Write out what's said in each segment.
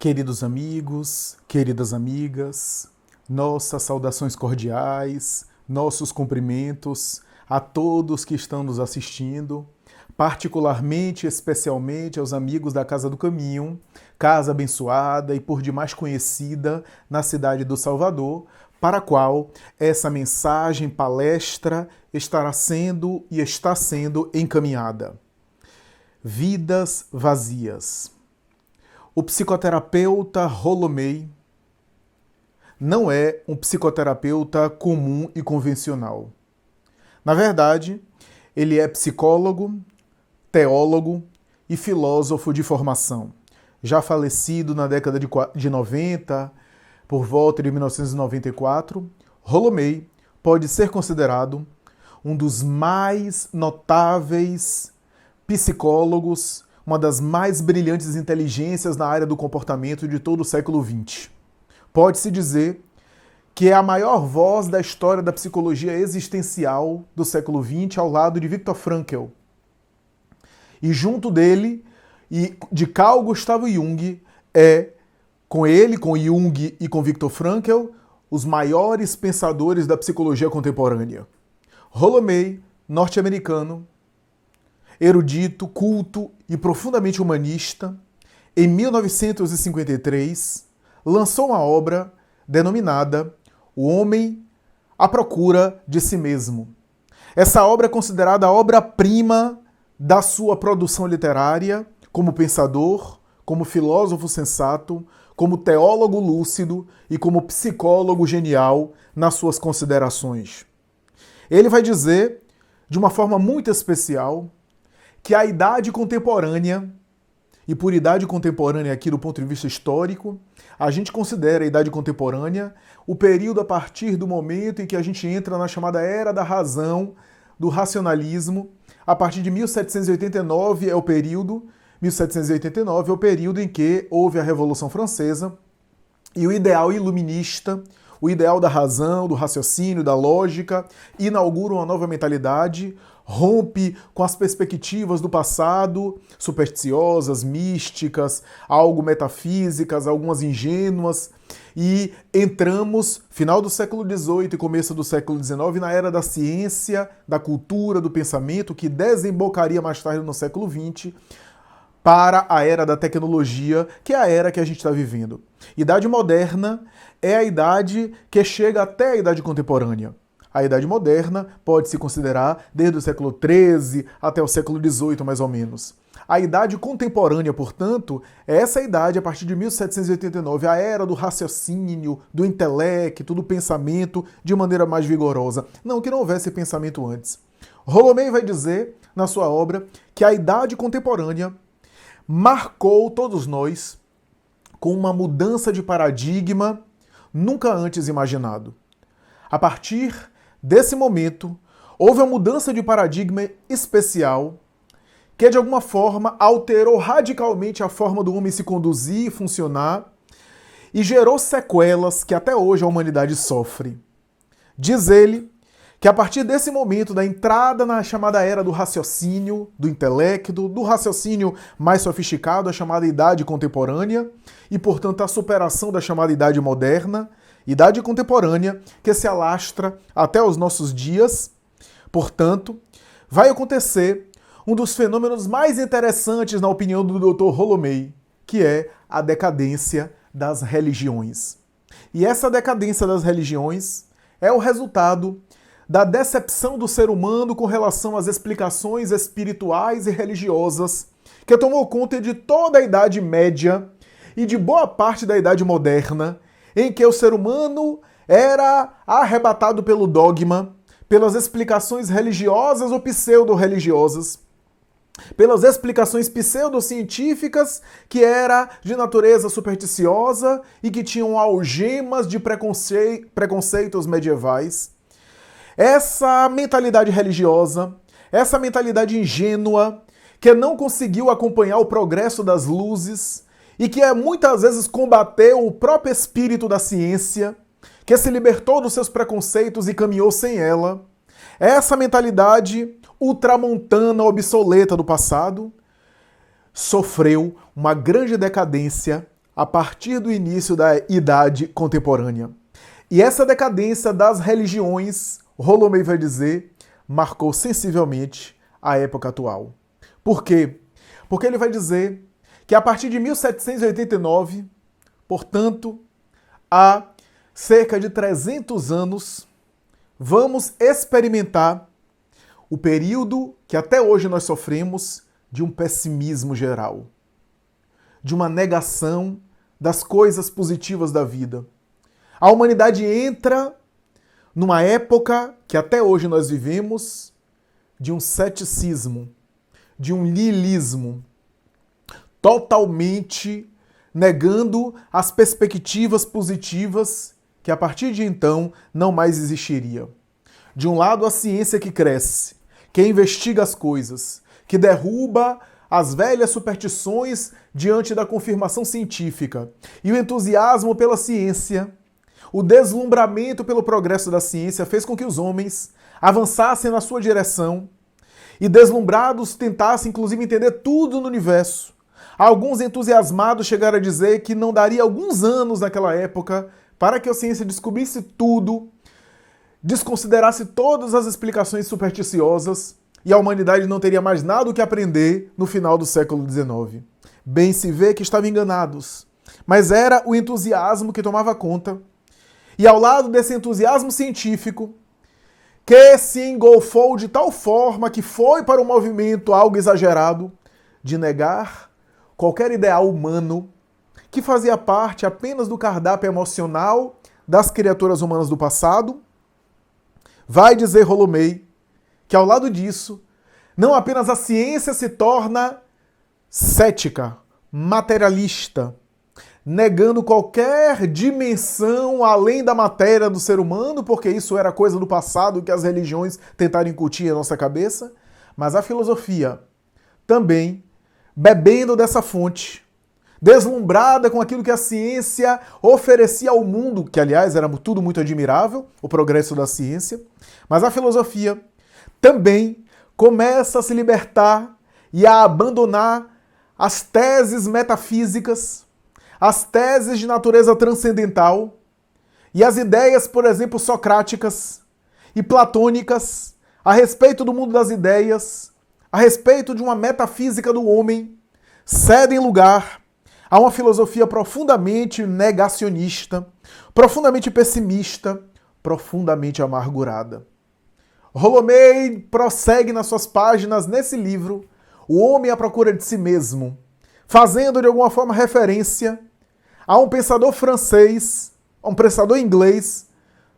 Queridos amigos, queridas amigas, nossas saudações cordiais, nossos cumprimentos a todos que estão nos assistindo, particularmente, especialmente aos amigos da Casa do Caminho, casa abençoada e por demais conhecida na cidade do Salvador, para a qual essa mensagem, palestra, estará sendo e está sendo encaminhada. Vidas vazias. O psicoterapeuta Rollo May não é um psicoterapeuta comum e convencional. Na verdade, ele é psicólogo, teólogo e filósofo de formação. Já falecido na década de 90, por volta de 1994, Rollo May pode ser considerado um dos mais notáveis psicólogos, uma das mais brilhantes inteligências na área do comportamento de todo o século XX. Pode-se dizer que é a maior voz da história da psicologia existencial do século XX, ao lado de Viktor Frankl. E junto dele, e de Carl Gustav Jung, com ele, com Jung e com Viktor Frankl, os maiores pensadores da psicologia contemporânea. Rollo May, norte-americano, erudito, culto e profundamente humanista, em 1953, lançou uma obra denominada O Homem à Procura de Si Mesmo. Essa obra é considerada a obra-prima da sua produção literária, como pensador, como filósofo sensato, como teólogo lúcido e como psicólogo genial nas suas considerações. Ele vai dizer, de uma forma muito especial, que a idade contemporânea, e por idade contemporânea aqui do ponto de vista histórico, a gente considera a idade contemporânea o período a partir do momento em que a gente entra na chamada Era da Razão, do racionalismo. A partir de 1789 é o período em que houve a Revolução Francesa e o ideal iluminista, o ideal da razão, do raciocínio, da lógica, inaugura uma nova mentalidade, rompe com as perspectivas do passado, supersticiosas, místicas, algo metafísicas, algumas ingênuas, e entramos, final do século XVIII e começo do século XIX, na era da ciência, da cultura, do pensamento, que desembocaria mais tarde no século XX, para a era da tecnologia, que é a era que a gente está vivendo. Idade moderna é a idade que chega até a idade contemporânea. A Idade Moderna pode se considerar desde o século XIII até o século XVIII, mais ou menos. A Idade Contemporânea, portanto, é essa idade a partir de 1789, a era do raciocínio, do intelecto, do pensamento de maneira mais vigorosa. Não que não houvesse pensamento antes. Rollo May vai dizer, na sua obra, que a Idade Contemporânea marcou todos nós com uma mudança de paradigma nunca antes imaginado. A partir desse momento, houve uma mudança de paradigma especial que, de alguma forma, alterou radicalmente a forma do homem se conduzir e funcionar e gerou sequelas que até hoje a humanidade sofre. Diz ele que, a partir desse momento, da entrada na chamada era do raciocínio, do intelecto, do raciocínio mais sofisticado, a chamada Idade Contemporânea, e, portanto, a superação da chamada Idade Moderna, Idade Contemporânea, que se alastra até os nossos dias, portanto, vai acontecer um dos fenômenos mais interessantes, na opinião do Dr. Rollo May, que é a decadência das religiões. E essa decadência das religiões é o resultado da decepção do ser humano com relação às explicações espirituais e religiosas, que tomou conta de toda a Idade Média e de boa parte da Idade Moderna, em que o ser humano era arrebatado pelo dogma, pelas explicações religiosas ou pseudo-religiosas, pelas explicações pseudocientíficas, que era de natureza supersticiosa e que tinham algemas de preconceitos medievais. Essa mentalidade religiosa, essa mentalidade ingênua, que não conseguiu acompanhar o progresso das luzes, e que muitas vezes combateu o próprio espírito da ciência, que se libertou dos seus preconceitos e caminhou sem ela. Essa mentalidade ultramontana, obsoleta do passado, sofreu uma grande decadência a partir do início da Idade Contemporânea. E essa decadência das religiões, Rolomei vai dizer, marcou sensivelmente a época atual. Por quê? Porque ele vai dizer que a partir de 1789, portanto, há cerca de 300 anos, vamos experimentar o período que até hoje nós sofremos de um pessimismo geral, de uma negação das coisas positivas da vida. A humanidade entra numa época que até hoje nós vivemos de um ceticismo, de um niilismo, totalmente negando as perspectivas positivas que a partir de então não mais existiria. De um lado, a ciência que cresce, que investiga as coisas, que derruba as velhas superstições diante da confirmação científica, e o entusiasmo pela ciência, o deslumbramento pelo progresso da ciência fez com que os homens avançassem na sua direção e, deslumbrados, tentassem inclusive entender tudo no universo. Alguns entusiasmados chegaram a dizer que não daria alguns anos naquela época para que a ciência descobrisse tudo, desconsiderasse todas as explicações supersticiosas e a humanidade não teria mais nada o que aprender no final do século XIX. Bem se vê que estavam enganados, mas era o entusiasmo que tomava conta. E ao lado desse entusiasmo científico, que se engolfou de tal forma que foi para o movimento algo exagerado de negar qualquer ideal humano que fazia parte apenas do cardápio emocional das criaturas humanas do passado, vai dizer Rolomei que ao lado disso, não apenas a ciência se torna cética, materialista, negando qualquer dimensão além da matéria do ser humano, porque isso era coisa do passado que as religiões tentaram incutir na nossa cabeça, mas a filosofia também, bebendo dessa fonte, deslumbrada com aquilo que a ciência oferecia ao mundo, que aliás era tudo muito admirável, o progresso da ciência, mas a filosofia também começa a se libertar e a abandonar as teses metafísicas, as teses de natureza transcendental e as ideias, por exemplo, socráticas e platônicas a respeito do mundo das ideias, a respeito de uma metafísica do homem, cedem lugar a uma filosofia profundamente negacionista, profundamente pessimista, profundamente amargurada. Rolomei prossegue nas suas páginas nesse livro, O Homem à Procura de Si Mesmo, fazendo de alguma forma referência a um pensador francês, a um pensador inglês,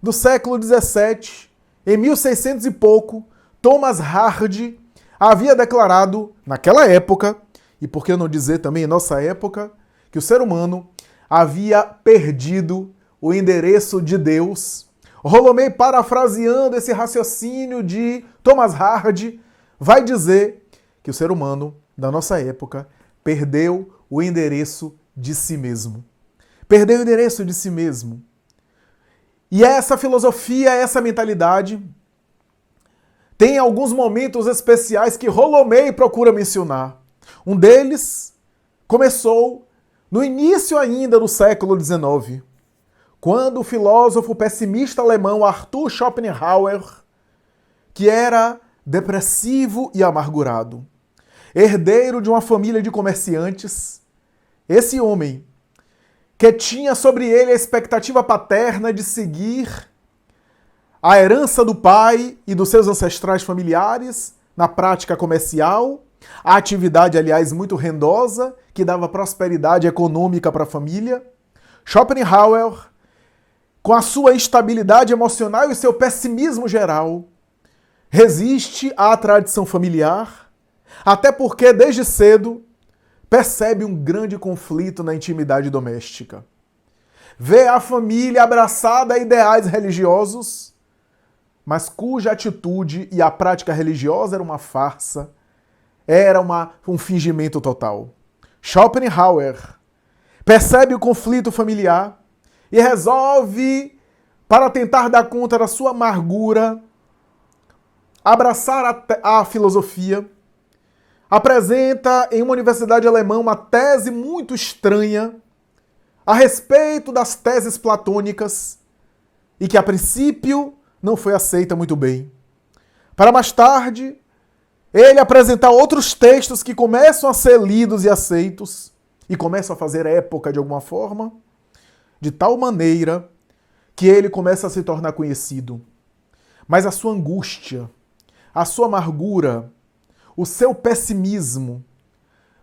do século XVII, em 1600 e pouco, Thomas Hardy havia declarado, naquela época, e por que não dizer também em nossa época, que o ser humano havia perdido o endereço de Deus. Rolomei, parafraseando esse raciocínio de Thomas Hardy, vai dizer que o ser humano, da nossa época, perdeu o endereço de si mesmo. Perdeu o endereço de si mesmo. E essa filosofia, essa mentalidade, tem alguns momentos especiais que Rolomei procura mencionar. Um deles começou no início ainda do século XIX, quando o filósofo pessimista alemão Arthur Schopenhauer, que era depressivo e amargurado, herdeiro de uma família de comerciantes, esse homem, que tinha sobre ele a expectativa paterna de seguir a herança do pai e dos seus ancestrais familiares na prática comercial, a atividade, aliás, muito rendosa, que dava prosperidade econômica para a família. Schopenhauer, com a sua instabilidade emocional e o seu pessimismo geral, resiste à tradição familiar, até porque, desde cedo, percebe um grande conflito na intimidade doméstica. Vê a família abraçada a ideais religiosos, mas cuja atitude e a prática religiosa era uma farsa, era um fingimento total. Schopenhauer percebe o conflito familiar e resolve, para tentar dar conta da sua amargura, abraçar a filosofia. Apresenta em uma universidade alemã uma tese muito estranha a respeito das teses platônicas e que a princípio não foi aceita muito bem. Para mais tarde, ele apresentar outros textos que começam a ser lidos e aceitos e começam a fazer época de alguma forma, de tal maneira que ele começa a se tornar conhecido. Mas a sua angústia, a sua amargura, o seu pessimismo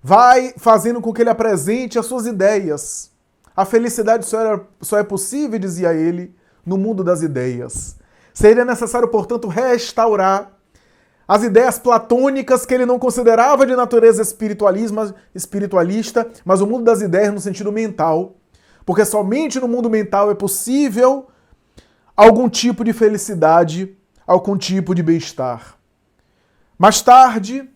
vai fazendo com que ele apresente as suas ideias. A felicidade só é possível, dizia ele, no mundo das ideias. Seria necessário, portanto, restaurar as ideias platônicas que ele não considerava de natureza espiritualista, mas o mundo das ideias no sentido mental. Porque somente no mundo mental é possível algum tipo de felicidade, algum tipo de bem-estar. Mais tarde,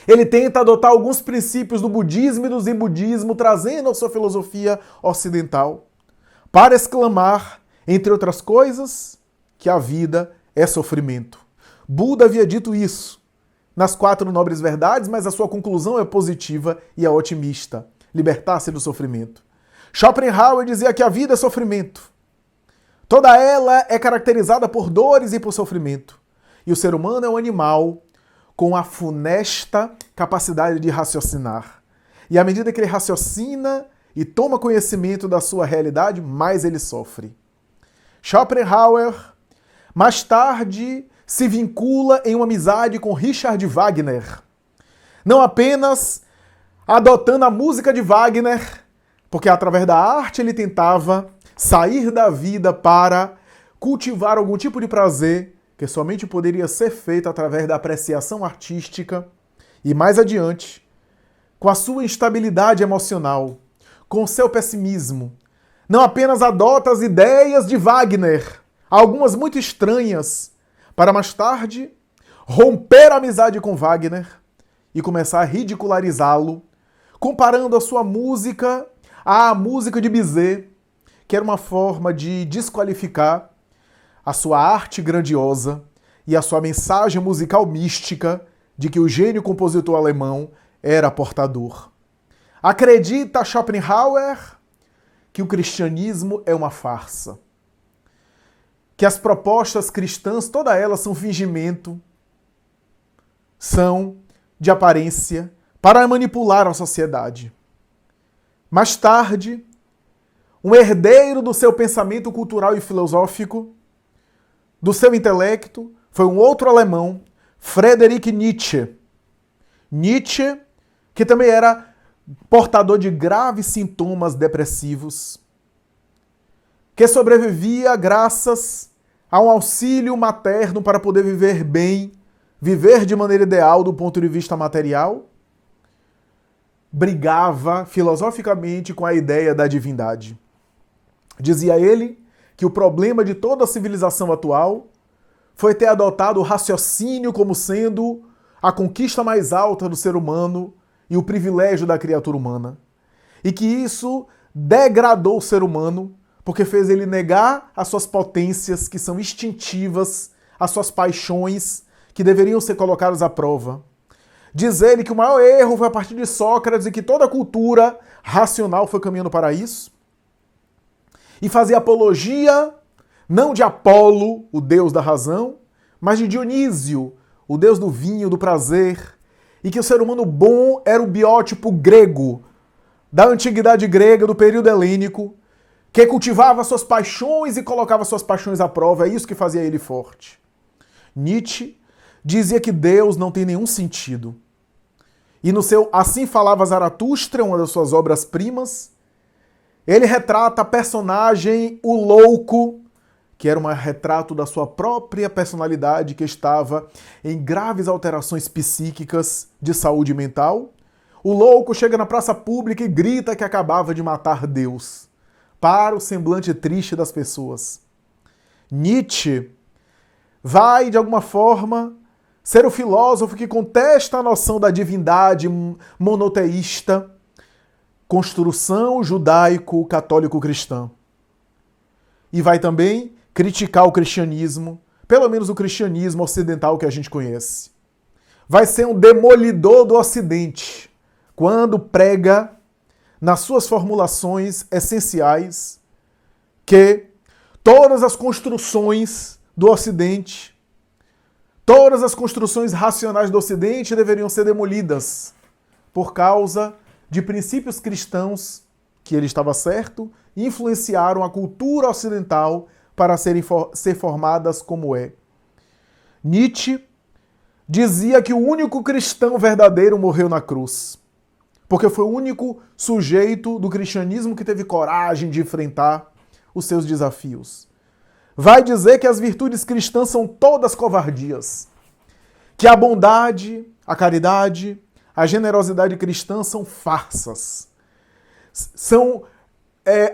ele tenta adotar alguns princípios do budismo e do zen budismo, trazendo a sua filosofia ocidental, para exclamar, entre outras coisas, que a vida é sofrimento. Buda havia dito isso nas 4 nobres verdades, mas a sua conclusão é positiva e é otimista. Libertar-se do sofrimento. Schopenhauer dizia que a vida é sofrimento. Toda ela é caracterizada por dores e por sofrimento. E o ser humano é um animal com a funesta capacidade de raciocinar. E à medida que ele raciocina e toma conhecimento da sua realidade, mais ele sofre. Schopenhauer, mais tarde, se vincula em uma amizade com Richard Wagner. Não apenas adotando a música de Wagner, porque através da arte ele tentava sair da vida para cultivar algum tipo de prazer que somente poderia ser feito através da apreciação artística e mais adiante, com a sua instabilidade emocional, com o seu pessimismo, não apenas adota as ideias de Wagner, algumas muito estranhas, para mais tarde romper a amizade com Wagner e começar a ridicularizá-lo, comparando a sua música à música de Bizet, que era uma forma de desqualificar a sua arte grandiosa e a sua mensagem musical mística de que o gênio compositor alemão era portador. Acredita Schopenhauer que o cristianismo é uma farsa, que as propostas cristãs, todas elas são fingimento, são de aparência, para manipular a sociedade. Mais tarde, um herdeiro do seu pensamento cultural e filosófico, do seu intelecto, foi um outro alemão, Friedrich Nietzsche. Nietzsche, que também era portador de graves sintomas depressivos, que sobrevivia graças a um auxílio materno para poder viver bem, viver de maneira ideal do ponto de vista material, brigava filosoficamente com a ideia da divindade. Dizia ele que o problema de toda a civilização atual foi ter adotado o raciocínio como sendo a conquista mais alta do ser humano e o privilégio da criatura humana. E que isso degradou o ser humano porque fez ele negar as suas potências que são instintivas, as suas paixões que deveriam ser colocadas à prova. Diz ele que o maior erro foi a partir de Sócrates e que toda a cultura racional foi caminhando para isso. E fazia apologia não de Apolo, o deus da razão, mas de Dionísio, o deus do vinho, do prazer, e que o ser humano bom era o biótipo grego, da antiguidade grega, do período helênico, que cultivava suas paixões e colocava suas paixões à prova, é isso que fazia ele forte. Nietzsche dizia que Deus não tem nenhum sentido. E no seu Assim Falava Zaratustra, uma das suas obras-primas, ele retrata a personagem, o louco, que era um retrato da sua própria personalidade que estava em graves alterações psíquicas de saúde mental. O louco chega na praça pública e grita que acabava de matar Deus, para o semblante triste das pessoas. Nietzsche vai, de alguma forma, ser o filósofo que contesta a noção da divindade monoteísta, construção judaico-católico-cristã. E vai também criticar o cristianismo, pelo menos o cristianismo ocidental que a gente conhece. Vai ser um demolidor do Ocidente, quando prega nas suas formulações essenciais, que todas as construções do Ocidente, todas as construções racionais do Ocidente deveriam ser demolidas por causa de princípios cristãos, que ele estava certo, influenciaram a cultura ocidental para ser formadas como é. Nietzsche dizia que o único cristão verdadeiro morreu na cruz, porque foi o único sujeito do cristianismo que teve coragem de enfrentar os seus desafios. Vai dizer que as virtudes cristãs são todas covardias, que a bondade, a caridade, a generosidade cristã são farsas, são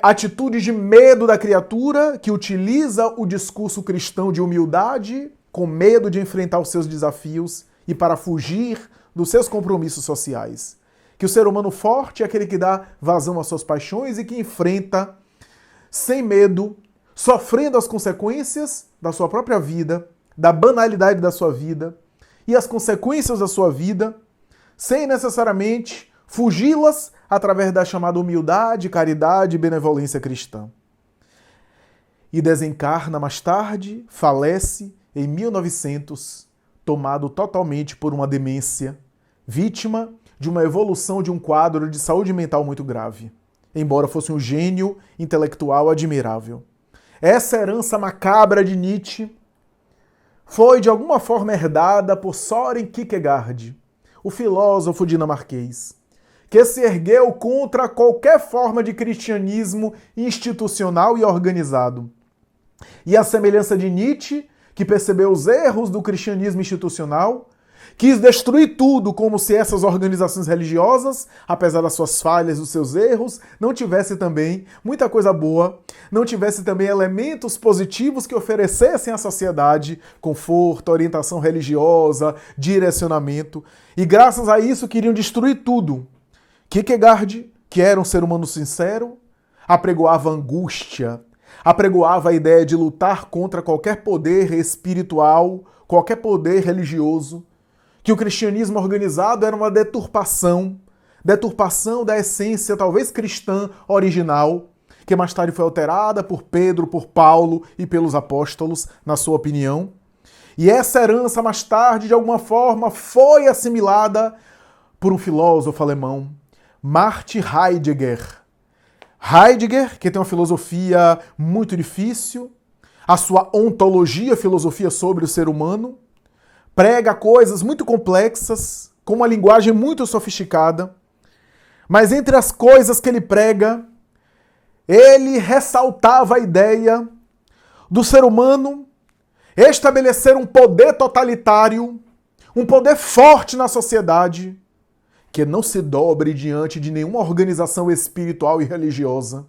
atitudes de medo da criatura que utiliza o discurso cristão de humildade com medo de enfrentar os seus desafios e para fugir dos seus compromissos sociais. Que o ser humano forte é aquele que dá vazão às suas paixões e que enfrenta sem medo, sofrendo as consequências da sua própria vida, da banalidade da sua vida e as consequências da sua vida, sem necessariamente fugi-las através da chamada humildade, caridade e benevolência cristã. E desencarna mais tarde, falece em 1900, tomado totalmente por uma demência, vítima de uma evolução de um quadro de saúde mental muito grave, embora fosse um gênio intelectual admirável. Essa herança macabra de Nietzsche foi de alguma forma herdada por Søren Kierkegaard, o filósofo dinamarquês, que se ergueu contra qualquer forma de cristianismo institucional e organizado. E a semelhança de Nietzsche, que percebeu os erros do cristianismo institucional, quis destruir tudo como se essas organizações religiosas, apesar das suas falhas, dos seus erros, não tivesse também muita coisa boa, não tivesse também elementos positivos que oferecessem à sociedade conforto, orientação religiosa, direcionamento. E graças a isso queriam destruir tudo. Kierkegaard, que era um ser humano sincero, apregoava angústia, apregoava a ideia de lutar contra qualquer poder espiritual, qualquer poder religioso, que o cristianismo organizado era uma deturpação da essência talvez cristã original, que mais tarde foi alterada por Pedro, por Paulo e pelos apóstolos, na sua opinião. E essa herança mais tarde, de alguma forma, foi assimilada por um filósofo alemão, Martin Heidegger. Heidegger, que tem uma filosofia muito difícil, a sua ontologia, filosofia sobre o ser humano, prega coisas muito complexas, com uma linguagem muito sofisticada, mas entre as coisas que ele prega, ele ressaltava a ideia do ser humano estabelecer um poder totalitário, um poder forte na sociedade, que não se dobre diante de nenhuma organização espiritual e religiosa,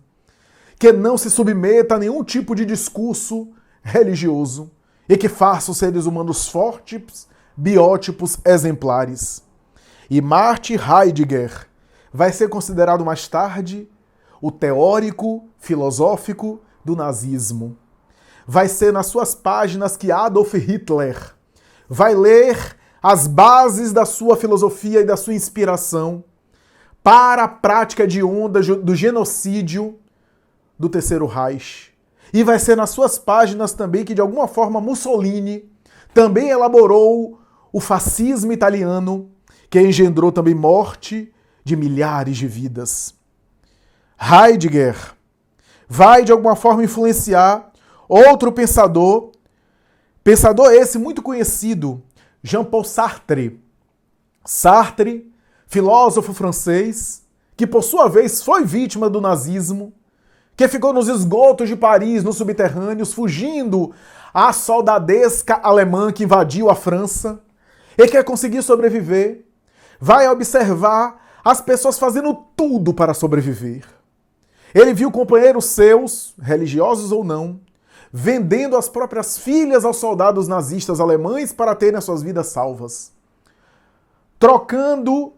que não se submeta a nenhum tipo de discurso religioso e que faça os seres humanos fortes, biótipos exemplares. E Martin Heidegger vai ser considerado mais tarde o teórico filosófico do nazismo. Vai ser nas suas páginas que Adolf Hitler vai ler as bases da sua filosofia e da sua inspiração para a prática hedionda do genocídio do Terceiro Reich. E vai ser nas suas páginas também que, de alguma forma, Mussolini também elaborou o fascismo italiano, que engendrou também morte de milhares de vidas. Heidegger vai, de alguma forma, influenciar outro pensador esse muito conhecido, Jean-Paul Sartre. Sartre, filósofo francês, que por sua vez foi vítima do nazismo, que ficou nos esgotos de Paris, nos subterrâneos, fugindo à soldadesca alemã que invadiu a França e que conseguiu sobreviver, vai observar as pessoas fazendo tudo para sobreviver. Ele viu companheiros seus, religiosos ou não, vendendo as próprias filhas aos soldados nazistas alemães para terem as suas vidas salvas. Trocando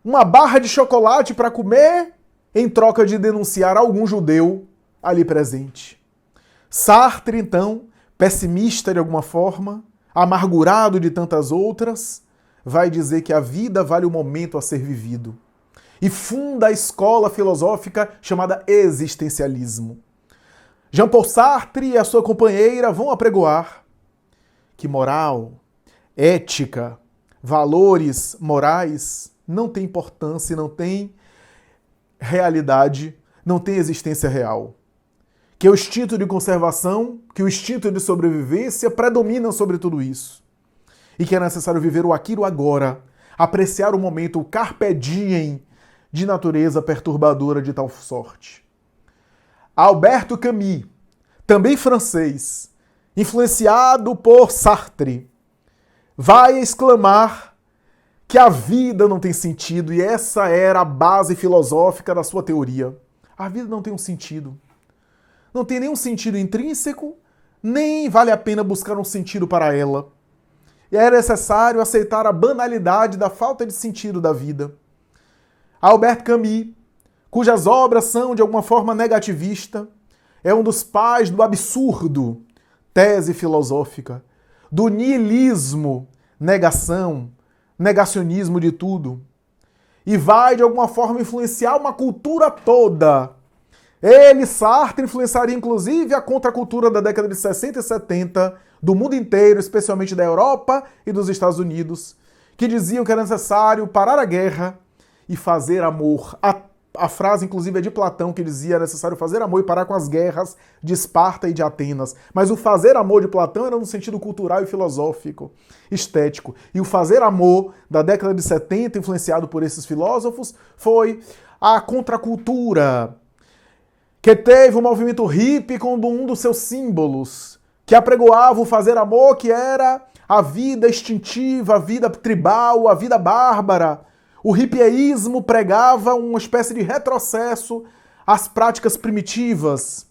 uma barra de chocolate para comer em troca de denunciar algum judeu ali presente. Sartre, então, pessimista de alguma forma, amargurado de tantas outras, vai dizer que a vida vale o momento a ser vivido. e funda a escola filosófica chamada existencialismo. Jean-Paul Sartre e a sua companheira vão apregoar que moral, ética, valores morais não têm importância, não têm realidade, não têm existência real. Que o instinto de conservação, que o instinto de sobrevivência predominam sobre tudo isso. E que é necessário viver o aqui e o agora, apreciar o momento, o carpe diem de natureza perturbadora de tal sorte. Alberto Camus, também francês, influenciado por Sartre, vai exclamar que a vida não tem sentido, e essa era a base filosófica da sua teoria. A vida não tem um sentido. Não tem nenhum sentido intrínseco, nem vale a pena buscar um sentido para ela. E é necessário aceitar a banalidade da falta de sentido da vida. Albert Camus, cujas obras são de alguma forma negativista, é um dos pais do absurdo, tese filosófica, do niilismo, negação, negacionismo de tudo, e vai de alguma forma influenciar uma cultura toda. Ele, Sartre, influenciaria inclusive a contracultura da década de 60 e 70 do mundo inteiro, especialmente da Europa e dos Estados Unidos, que diziam que era necessário parar a guerra e fazer amor. A frase, inclusive, é de Platão, que dizia que era necessário fazer amor e parar com as guerras de Esparta e de Atenas. Mas o fazer amor de Platão era no sentido cultural e filosófico, estético. E o fazer amor da década de 70, influenciado por esses filósofos, foi a contracultura, que teve o movimento hippie como um dos seus símbolos, que apregoava o fazer amor, que era a vida instintiva, a vida tribal, a vida bárbara. O hippieísmo pregava uma espécie de retrocesso às práticas primitivas,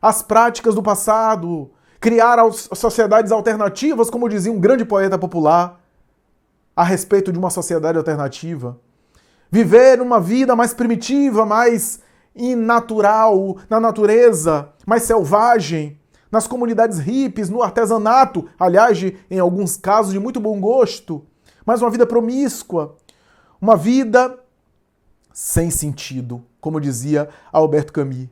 às práticas do passado, criar sociedades alternativas, como dizia um grande poeta popular, a respeito de uma sociedade alternativa. Viver uma vida mais primitiva, mais inatural, na natureza, mais selvagem, nas comunidades hippies, no artesanato, aliás, em alguns casos de muito bom gosto, mas uma vida promíscua, uma vida sem sentido, como dizia Alberto Camus.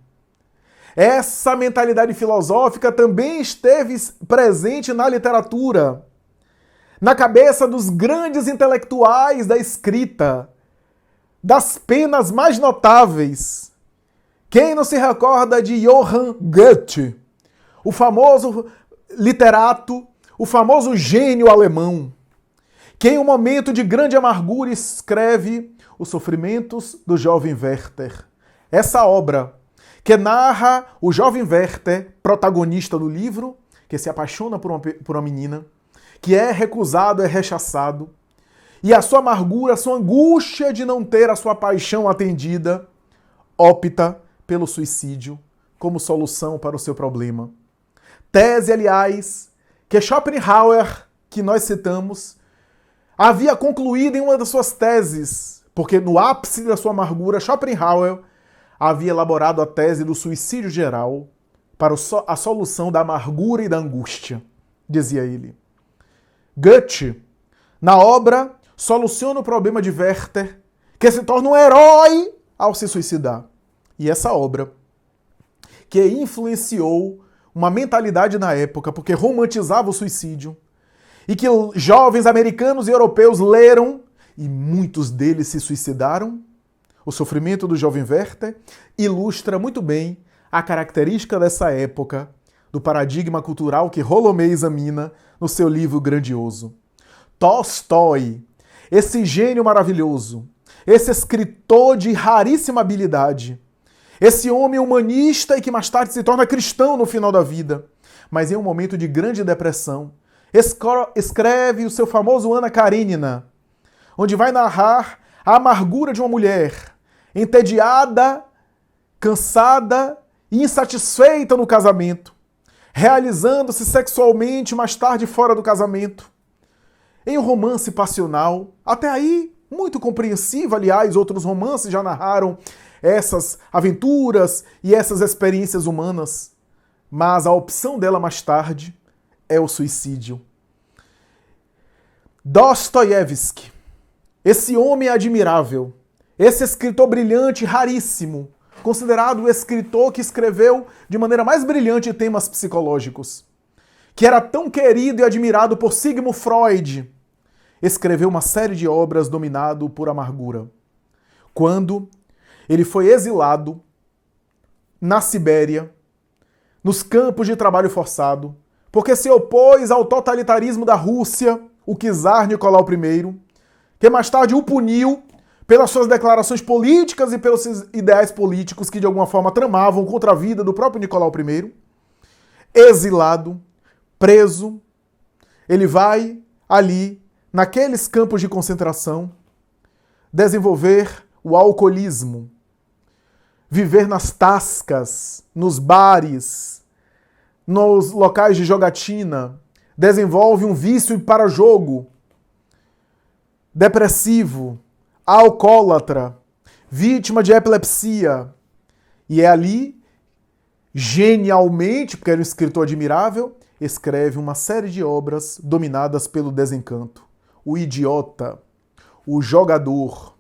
Essa mentalidade filosófica também esteve presente na literatura, na cabeça dos grandes intelectuais da escrita, das penas mais notáveis. Quem não se recorda de Johann Goethe, o famoso literato, o famoso gênio alemão, que em um momento de grande amargura escreve Os Sofrimentos do Jovem Werther. Essa obra que narra o jovem Werther, protagonista do livro, que se apaixona por uma menina, que é recusado, é rechaçado, e a sua amargura, a sua angústia de não ter a sua paixão atendida, opta pelo suicídio como solução para o seu problema. Tese, aliás, que Schopenhauer, que nós citamos, havia concluído em uma das suas teses, porque no ápice da sua amargura, Schopenhauer havia elaborado a tese do suicídio geral para a solução da amargura e da angústia, dizia ele. Goethe, na obra, soluciona o problema de Werther, que se torna um herói ao se suicidar. E essa obra, que influenciou uma mentalidade na época, porque romantizava o suicídio, e que jovens americanos e europeus leram, e muitos deles se suicidaram, O Sofrimento do Jovem Werther, ilustra muito bem a característica dessa época, do paradigma cultural que Rolomé examina no seu livro grandioso. Tolstói, esse gênio maravilhoso, esse escritor de raríssima habilidade, esse homem humanista e que mais tarde se torna cristão no final da vida, mas em um momento de grande depressão, escreve o seu famoso Ana Karenina, onde vai narrar a amargura de uma mulher entediada, cansada e insatisfeita no casamento, realizando-se sexualmente mais tarde fora do casamento. Em um romance passional, até aí muito compreensível, aliás, outros romances já narraram essas aventuras e essas experiências humanas, mas a opção dela mais tarde é o suicídio. Dostoiévski, esse homem admirável, esse escritor brilhante, raríssimo, considerado o escritor que escreveu de maneira mais brilhante temas psicológicos, que era tão querido e admirado por Sigmund Freud, escreveu uma série de obras dominado por amargura. Quando ele foi exilado na Sibéria, nos campos de trabalho forçado, porque se opôs ao totalitarismo da Rússia, o czar Nicolau I, que mais tarde o puniu pelas suas declarações políticas e pelos seus ideais políticos que de alguma forma tramavam contra a vida do próprio Nicolau I. Exilado, preso, ele vai ali, naqueles campos de concentração, desenvolver o alcoolismo, viver nas tascas, nos bares, nos locais de jogatina, desenvolve um vício para jogo, depressivo, alcoólatra, vítima de epilepsia. E é ali, genialmente, porque era um escritor admirável, escreve uma série de obras dominadas pelo desencanto. O Idiota, O Jogador,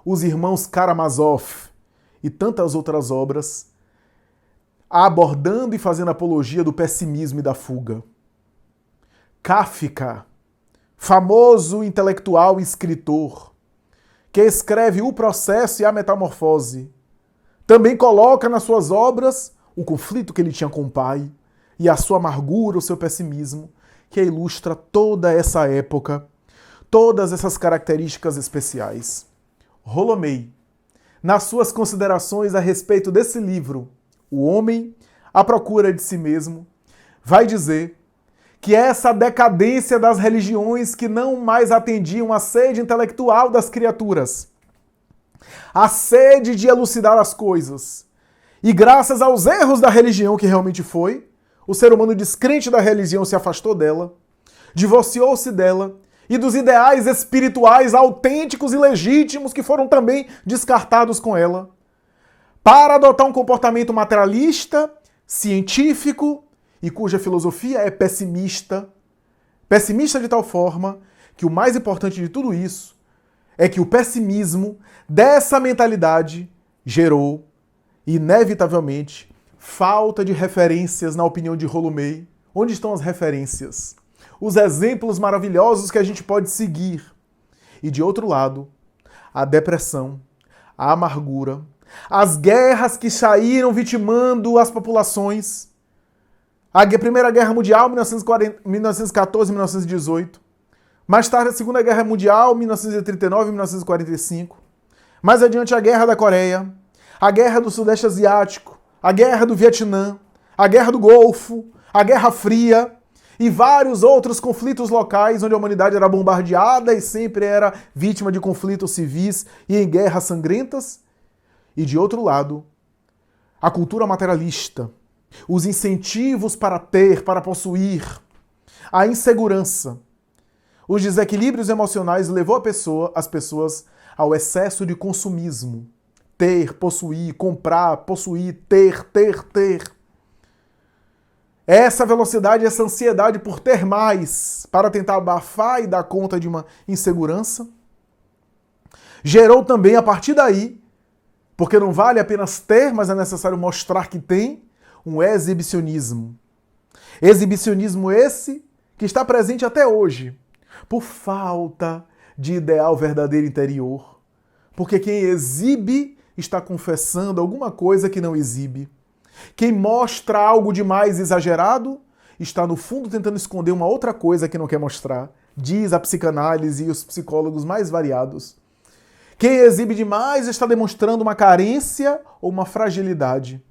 Os Irmãos Karamazov e tantas outras obras, abordando e fazendo apologia do pessimismo e da fuga. Kafka, famoso intelectual e escritor, que escreve O Processo e a Metamorfose, também coloca nas suas obras o conflito que ele tinha com o pai e a sua amargura, o seu pessimismo, que ilustra toda essa época, todas essas características especiais. Rolomei, nas suas considerações a respeito desse livro, O Homem à Procura de Si Mesmo, vai dizer que essa decadência das religiões que não mais atendiam à sede intelectual das criaturas, a sede de elucidar as coisas, e graças aos erros da religião que realmente foi, o ser humano descrente da religião se afastou dela, divorciou-se dela, e dos ideais espirituais autênticos e legítimos que foram também descartados com ela, para adotar um comportamento materialista, científico, e cuja filosofia é pessimista. Pessimista de tal forma que o mais importante de tudo isso é que o pessimismo dessa mentalidade gerou, inevitavelmente, falta de referências na opinião de Rolomei. Onde estão as referências? Os exemplos maravilhosos que a gente pode seguir. E de outro lado, a depressão, a amargura, as guerras que saíram vitimando as populações. A Primeira Guerra Mundial, 1914-1918. Mais tarde, a Segunda Guerra Mundial, 1939-1945. Mais adiante, a Guerra da Coreia, a Guerra do Sudeste Asiático, a Guerra do Vietnã, a Guerra do Golfo, a Guerra Fria e vários outros conflitos locais onde a humanidade era bombardeada e sempre era vítima de conflitos civis e em guerras sangrentas. E de outro lado, a cultura materialista, os incentivos para ter, para possuir, a insegurança, os desequilíbrios emocionais levou as pessoas ao excesso de consumismo. Ter, possuir, comprar, possuir, ter. Essa velocidade, essa ansiedade por ter mais, para tentar abafar e dar conta de uma insegurança, gerou também, a partir daí, porque não vale apenas ter, mas é necessário mostrar que tem, um exibicionismo. Exibicionismo esse que está presente até hoje, por falta de ideal verdadeiro interior. Porque quem exibe está confessando alguma coisa que não exibe. Quem mostra algo demais exagerado está no fundo tentando esconder uma outra coisa que não quer mostrar, diz a psicanálise e os psicólogos mais variados. Quem exibe demais está demonstrando uma carência ou uma fragilidade.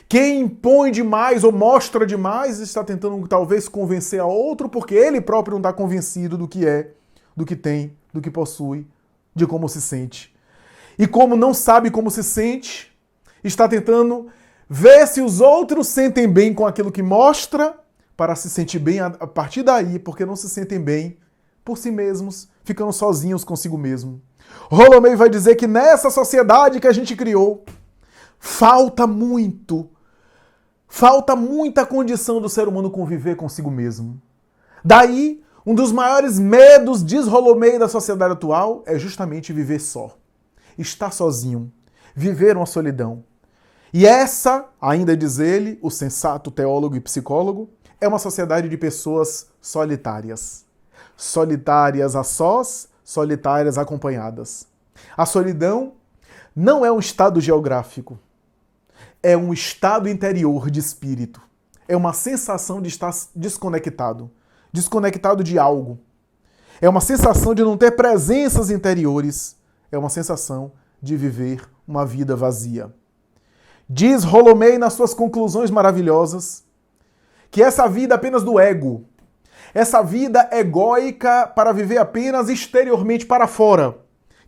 Quem impõe demais ou mostra demais está tentando talvez convencer a outro porque ele próprio não está convencido do que é, do que tem, do que possui, de como se sente. E como não sabe como se sente, está tentando ver se os outros sentem bem com aquilo que mostra para se sentir bem a partir daí, porque não se sentem bem por si mesmos, ficando sozinhos consigo mesmo. Rolomei vai dizer que nessa sociedade que a gente criou, falta muita condição do ser humano conviver consigo mesmo. Daí, um dos maiores medos, diz Rolomei, da sociedade atual é justamente viver só. estar sozinho, viver uma solidão. E essa, ainda diz ele, o sensato teólogo e psicólogo, é uma sociedade de pessoas solitárias. Solitárias a sós, solitárias acompanhadas. A solidão não é um estado geográfico, é um estado interior de espírito. É uma sensação de estar desconectado, desconectado de algo. É uma sensação de não ter presenças interiores. É uma sensação de viver uma vida vazia. Diz Rolomei nas suas conclusões maravilhosas que essa vida é apenas do ego, essa vida egóica para viver apenas exteriormente para fora,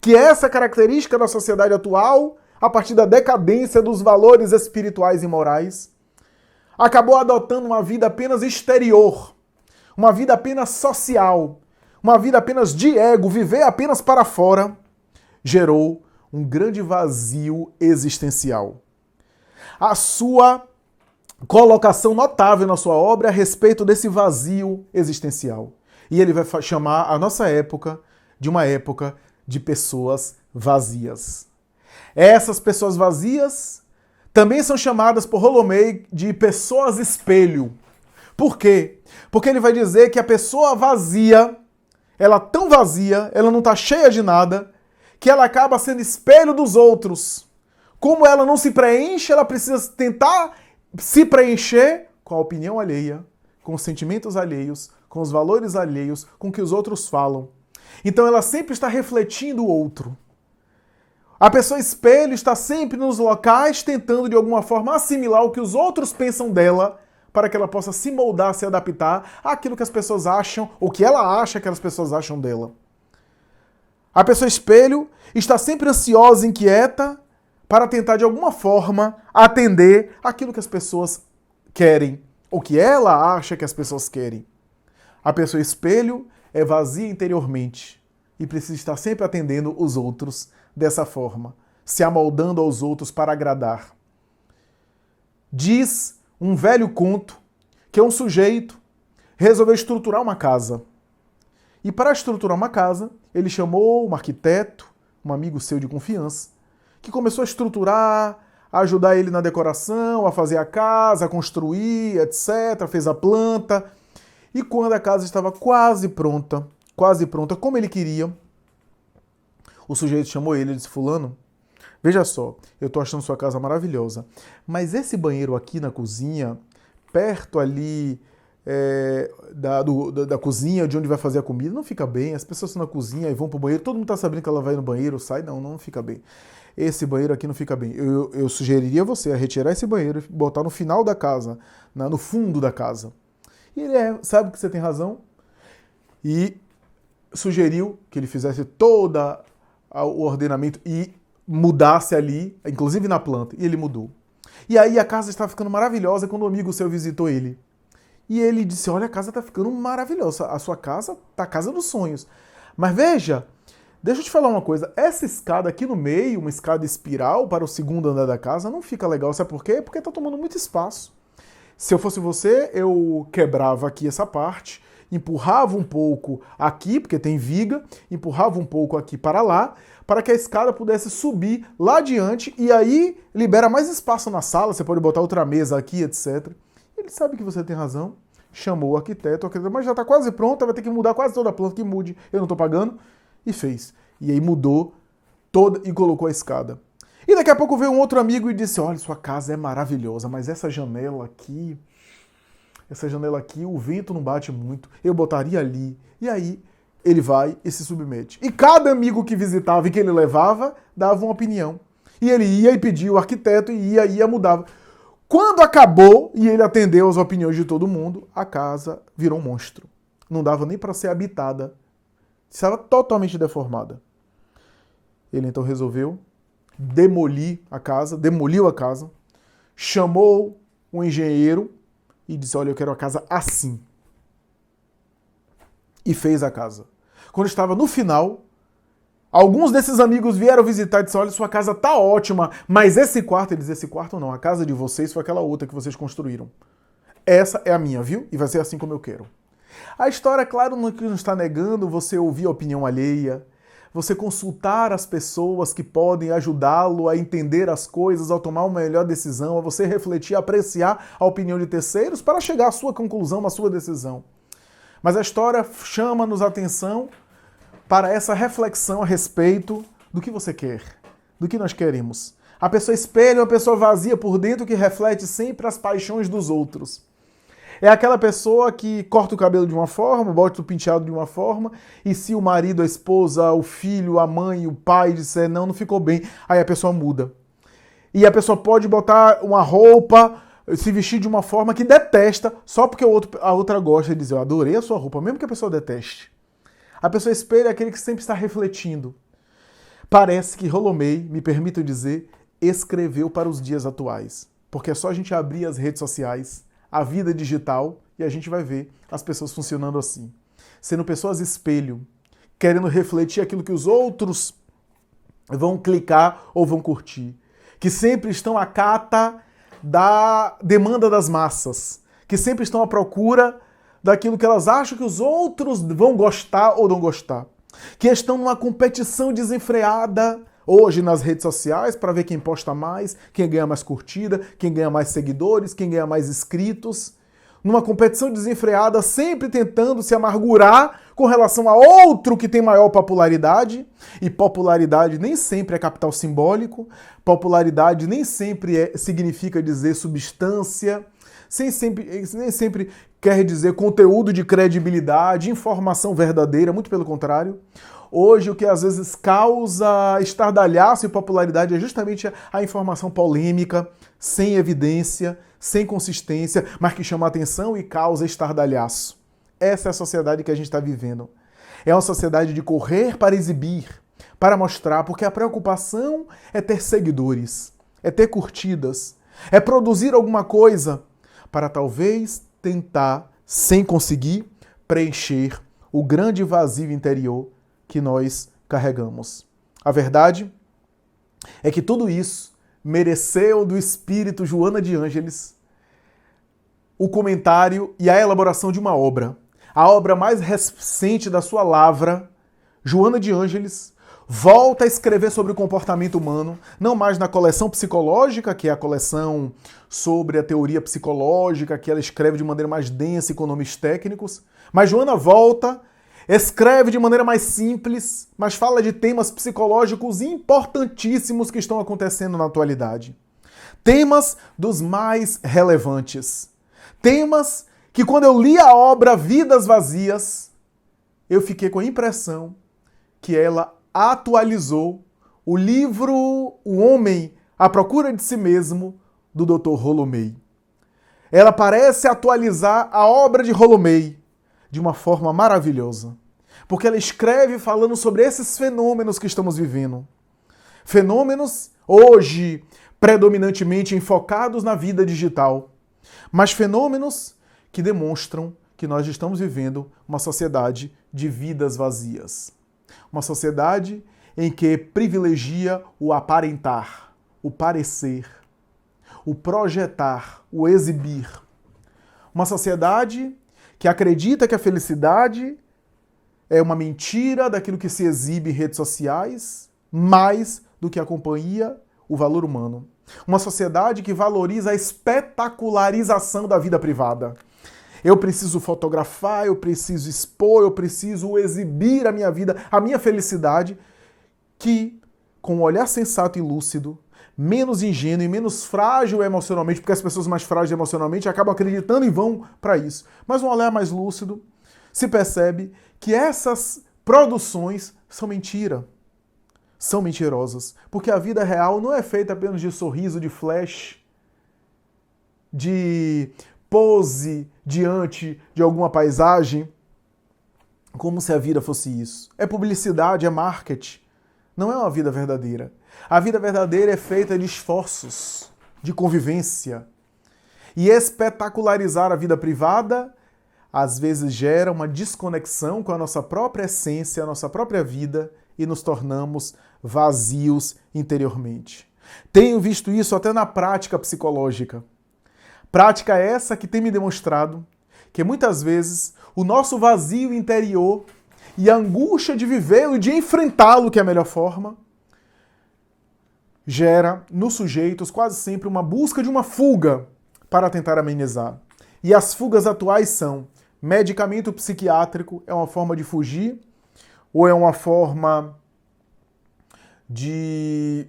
que essa é a característica da sociedade atual, a partir da decadência dos valores espirituais e morais, acabou adotando uma vida apenas exterior, uma vida apenas social, uma vida apenas de ego, viver apenas para fora, gerou um grande vazio existencial. A sua colocação notável na sua obra é a respeito desse vazio existencial. E ele vai chamar a nossa época de uma época de pessoas vazias. Essas pessoas vazias também são chamadas por Rolomei de pessoas espelho. Por quê? Porque ele vai dizer que a pessoa vazia, ela tão vazia, ela não está cheia de nada, que ela acaba sendo espelho dos outros. Como ela não se preenche, ela precisa tentar se preencher com a opinião alheia, com os sentimentos alheios, com os valores alheios, com o que os outros falam. Então ela sempre está refletindo o outro. A pessoa espelho está sempre nos locais tentando de alguma forma assimilar o que os outros pensam dela para que ela possa se moldar, se adaptar àquilo que as pessoas acham, ou que ela acha que as pessoas acham dela. A pessoa espelho está sempre ansiosa, inquieta, para tentar de alguma forma atender aquilo que as pessoas querem, ou que ela acha que as pessoas querem. A pessoa espelho é vazia interiormente e precisa estar sempre atendendo os outros dessa forma, se amoldando aos outros para agradar. Diz um velho conto que um sujeito resolveu estruturar uma casa. E para estruturar uma casa, ele chamou um arquiteto, um amigo seu de confiança, que começou a estruturar, a ajudar ele na decoração, a fazer a casa, a construir, etc. Fez a planta. E quando a casa estava quase pronta, como ele queria, o sujeito chamou ele e disse: Fulano, veja só, eu estou achando sua casa maravilhosa, mas esse banheiro aqui na cozinha, perto ali da cozinha, de onde vai fazer a comida, não fica bem. As pessoas estão na cozinha e vão pro banheiro, todo mundo está sabendo que ela vai no banheiro, sai, não fica bem. Esse banheiro aqui não fica bem. Eu sugeriria você a retirar esse banheiro e botar no final da casa, no fundo da casa. E ele sabe que você tem razão, e sugeriu que ele fizesse todo o ordenamento e mudasse ali, inclusive na planta, e ele mudou. E aí a casa estava ficando maravilhosa quando um amigo seu visitou ele. E ele disse: olha, a casa está ficando maravilhosa, a sua casa está a casa dos sonhos. Mas veja, deixa eu te falar uma coisa, essa escada aqui no meio, uma escada espiral para o segundo andar da casa, não fica legal, sabe por quê? Porque está tomando muito espaço. Se eu fosse você, eu quebrava aqui essa parte, empurrava um pouco aqui, porque tem viga, empurrava um pouco aqui para lá, para que a escada pudesse subir lá adiante, e aí libera mais espaço na sala, você pode botar outra mesa aqui, etc. Ele sabe que você tem razão, chamou o arquiteto, mas já está quase pronta, vai ter que mudar quase toda a planta, que mude, eu não estou pagando, e fez. E aí mudou toda e colocou a escada. E daqui a pouco veio um outro amigo e disse: olha, sua casa é maravilhosa, mas essa janela aqui, o vento não bate muito, eu botaria ali. E aí ele vai e se submete. E cada amigo que visitava e que ele levava, dava uma opinião. E ele ia e pedia o arquiteto, e ia, mudava. Quando acabou e ele atendeu às opiniões de todo mundo, a casa virou um monstro. Não dava nem para ser habitada. Estava totalmente deformada. Ele então resolveu demoliu a casa, chamou um engenheiro e disse: olha, eu quero a casa assim. E fez a casa. Quando estava no final, alguns desses amigos vieram visitar e disseram: olha, sua casa tá ótima, mas esse quarto, ele disse: esse quarto não, a casa de vocês foi aquela outra que vocês construíram. Essa é a minha, viu? E vai ser assim como eu quero. A história, claro, não está negando você ouvir a opinião alheia, você consultar as pessoas que podem ajudá-lo a entender as coisas, a tomar uma melhor decisão, a você refletir, apreciar a opinião de terceiros para chegar à sua conclusão, à sua decisão. Mas a história chama-nos a atenção para essa reflexão a respeito do que você quer, do que nós queremos. A pessoa espelha uma pessoa vazia por dentro que reflete sempre as paixões dos outros. É aquela pessoa que corta o cabelo de uma forma, bota o penteado de uma forma, e se o marido, a esposa, o filho, a mãe, o pai disser não ficou bem, aí a pessoa muda. E a pessoa pode botar uma roupa, se vestir de uma forma que detesta, só porque a outra gosta de dizer, eu adorei a sua roupa, mesmo que a pessoa deteste. A pessoa espelha aquele que sempre está refletindo. Parece que Rolomei, me permito dizer, escreveu para os dias atuais. Porque é só a gente abrir as redes sociais, a vida digital, e a gente vai ver as pessoas funcionando assim. Sendo pessoas espelho, querendo refletir aquilo que os outros vão clicar ou vão curtir. Que sempre estão à cata da demanda das massas. Que sempre estão à procura daquilo que elas acham que os outros vão gostar ou não gostar. Que estão numa competição desenfreada hoje nas redes sociais para ver quem posta mais, quem ganha mais curtida, quem ganha mais seguidores, quem ganha mais inscritos. Numa competição desenfreada, sempre tentando se amargurar com relação a outro que tem maior popularidade. E popularidade nem sempre é capital simbólico, popularidade nem sempre significa dizer substância, nem sempre quer dizer conteúdo de credibilidade, informação verdadeira, muito pelo contrário. Hoje, o que às vezes causa estardalhaço e popularidade é justamente a informação polêmica, sem evidência, sem consistência, mas que chama atenção e causa estardalhaço. Essa é a sociedade que a gente está vivendo. É uma sociedade de correr para exibir, para mostrar, porque a preocupação é ter seguidores, é ter curtidas, é produzir alguma coisa para talvez tentar, sem conseguir, preencher o grande vazio interior que nós carregamos. A verdade é que tudo isso mereceu do espírito Joana de Ângeles o comentário e a elaboração de uma obra. A obra mais recente da sua lavra, Joana de Ângeles, volta a escrever sobre o comportamento humano, não mais na coleção psicológica, que é a coleção sobre a teoria psicológica, que ela escreve de maneira mais densa e com nomes técnicos, mas Joana volta, escreve de maneira mais simples, mas fala de temas psicológicos importantíssimos que estão acontecendo na atualidade. Temas dos mais relevantes. Temas que quando eu li a obra Vidas Vazias, eu fiquei com a impressão que ela atualizou o livro O Homem à Procura de Si Mesmo, do Dr. Rolomei. Ela parece atualizar a obra de Rolomei de uma forma maravilhosa, porque ela escreve falando sobre esses fenômenos que estamos vivendo. Fenômenos, hoje, predominantemente enfocados na vida digital, mas fenômenos que demonstram que nós estamos vivendo uma sociedade de vidas vazias. Uma sociedade em que privilegia o aparentar, o parecer, o projetar, o exibir. Uma sociedade que acredita que a felicidade é uma mentira daquilo que se exibe em redes sociais, mais do que a companhia, o valor humano. Uma sociedade que valoriza a espetacularização da vida privada. Eu preciso fotografar, eu preciso expor, eu preciso exibir a minha vida, a minha felicidade, que, com um olhar sensato e lúcido, menos ingênuo e menos frágil emocionalmente, porque as pessoas mais frágeis emocionalmente acabam acreditando e vão para isso. Mas um olhar mais lúcido, se percebe que essas produções são mentira. São mentirosas. Porque a vida real não é feita apenas de sorriso, de flash, de pose diante de alguma paisagem, como se a vida fosse isso. É publicidade, é marketing. Não é uma vida verdadeira. A vida verdadeira é feita de esforços, de convivência. E espetacularizar a vida privada, às vezes gera uma desconexão com a nossa própria essência, a nossa própria vida, e nos tornamos vazios interiormente. Tenho visto isso até na prática psicológica. Prática essa que tem me demonstrado que muitas vezes o nosso vazio interior e a angústia de vivê-lo e de enfrentá-lo, que é a melhor forma, gera nos sujeitos quase sempre uma busca de uma fuga para tentar amenizar. E as fugas atuais são medicamento psiquiátrico, é uma forma de fugir, ou é uma forma de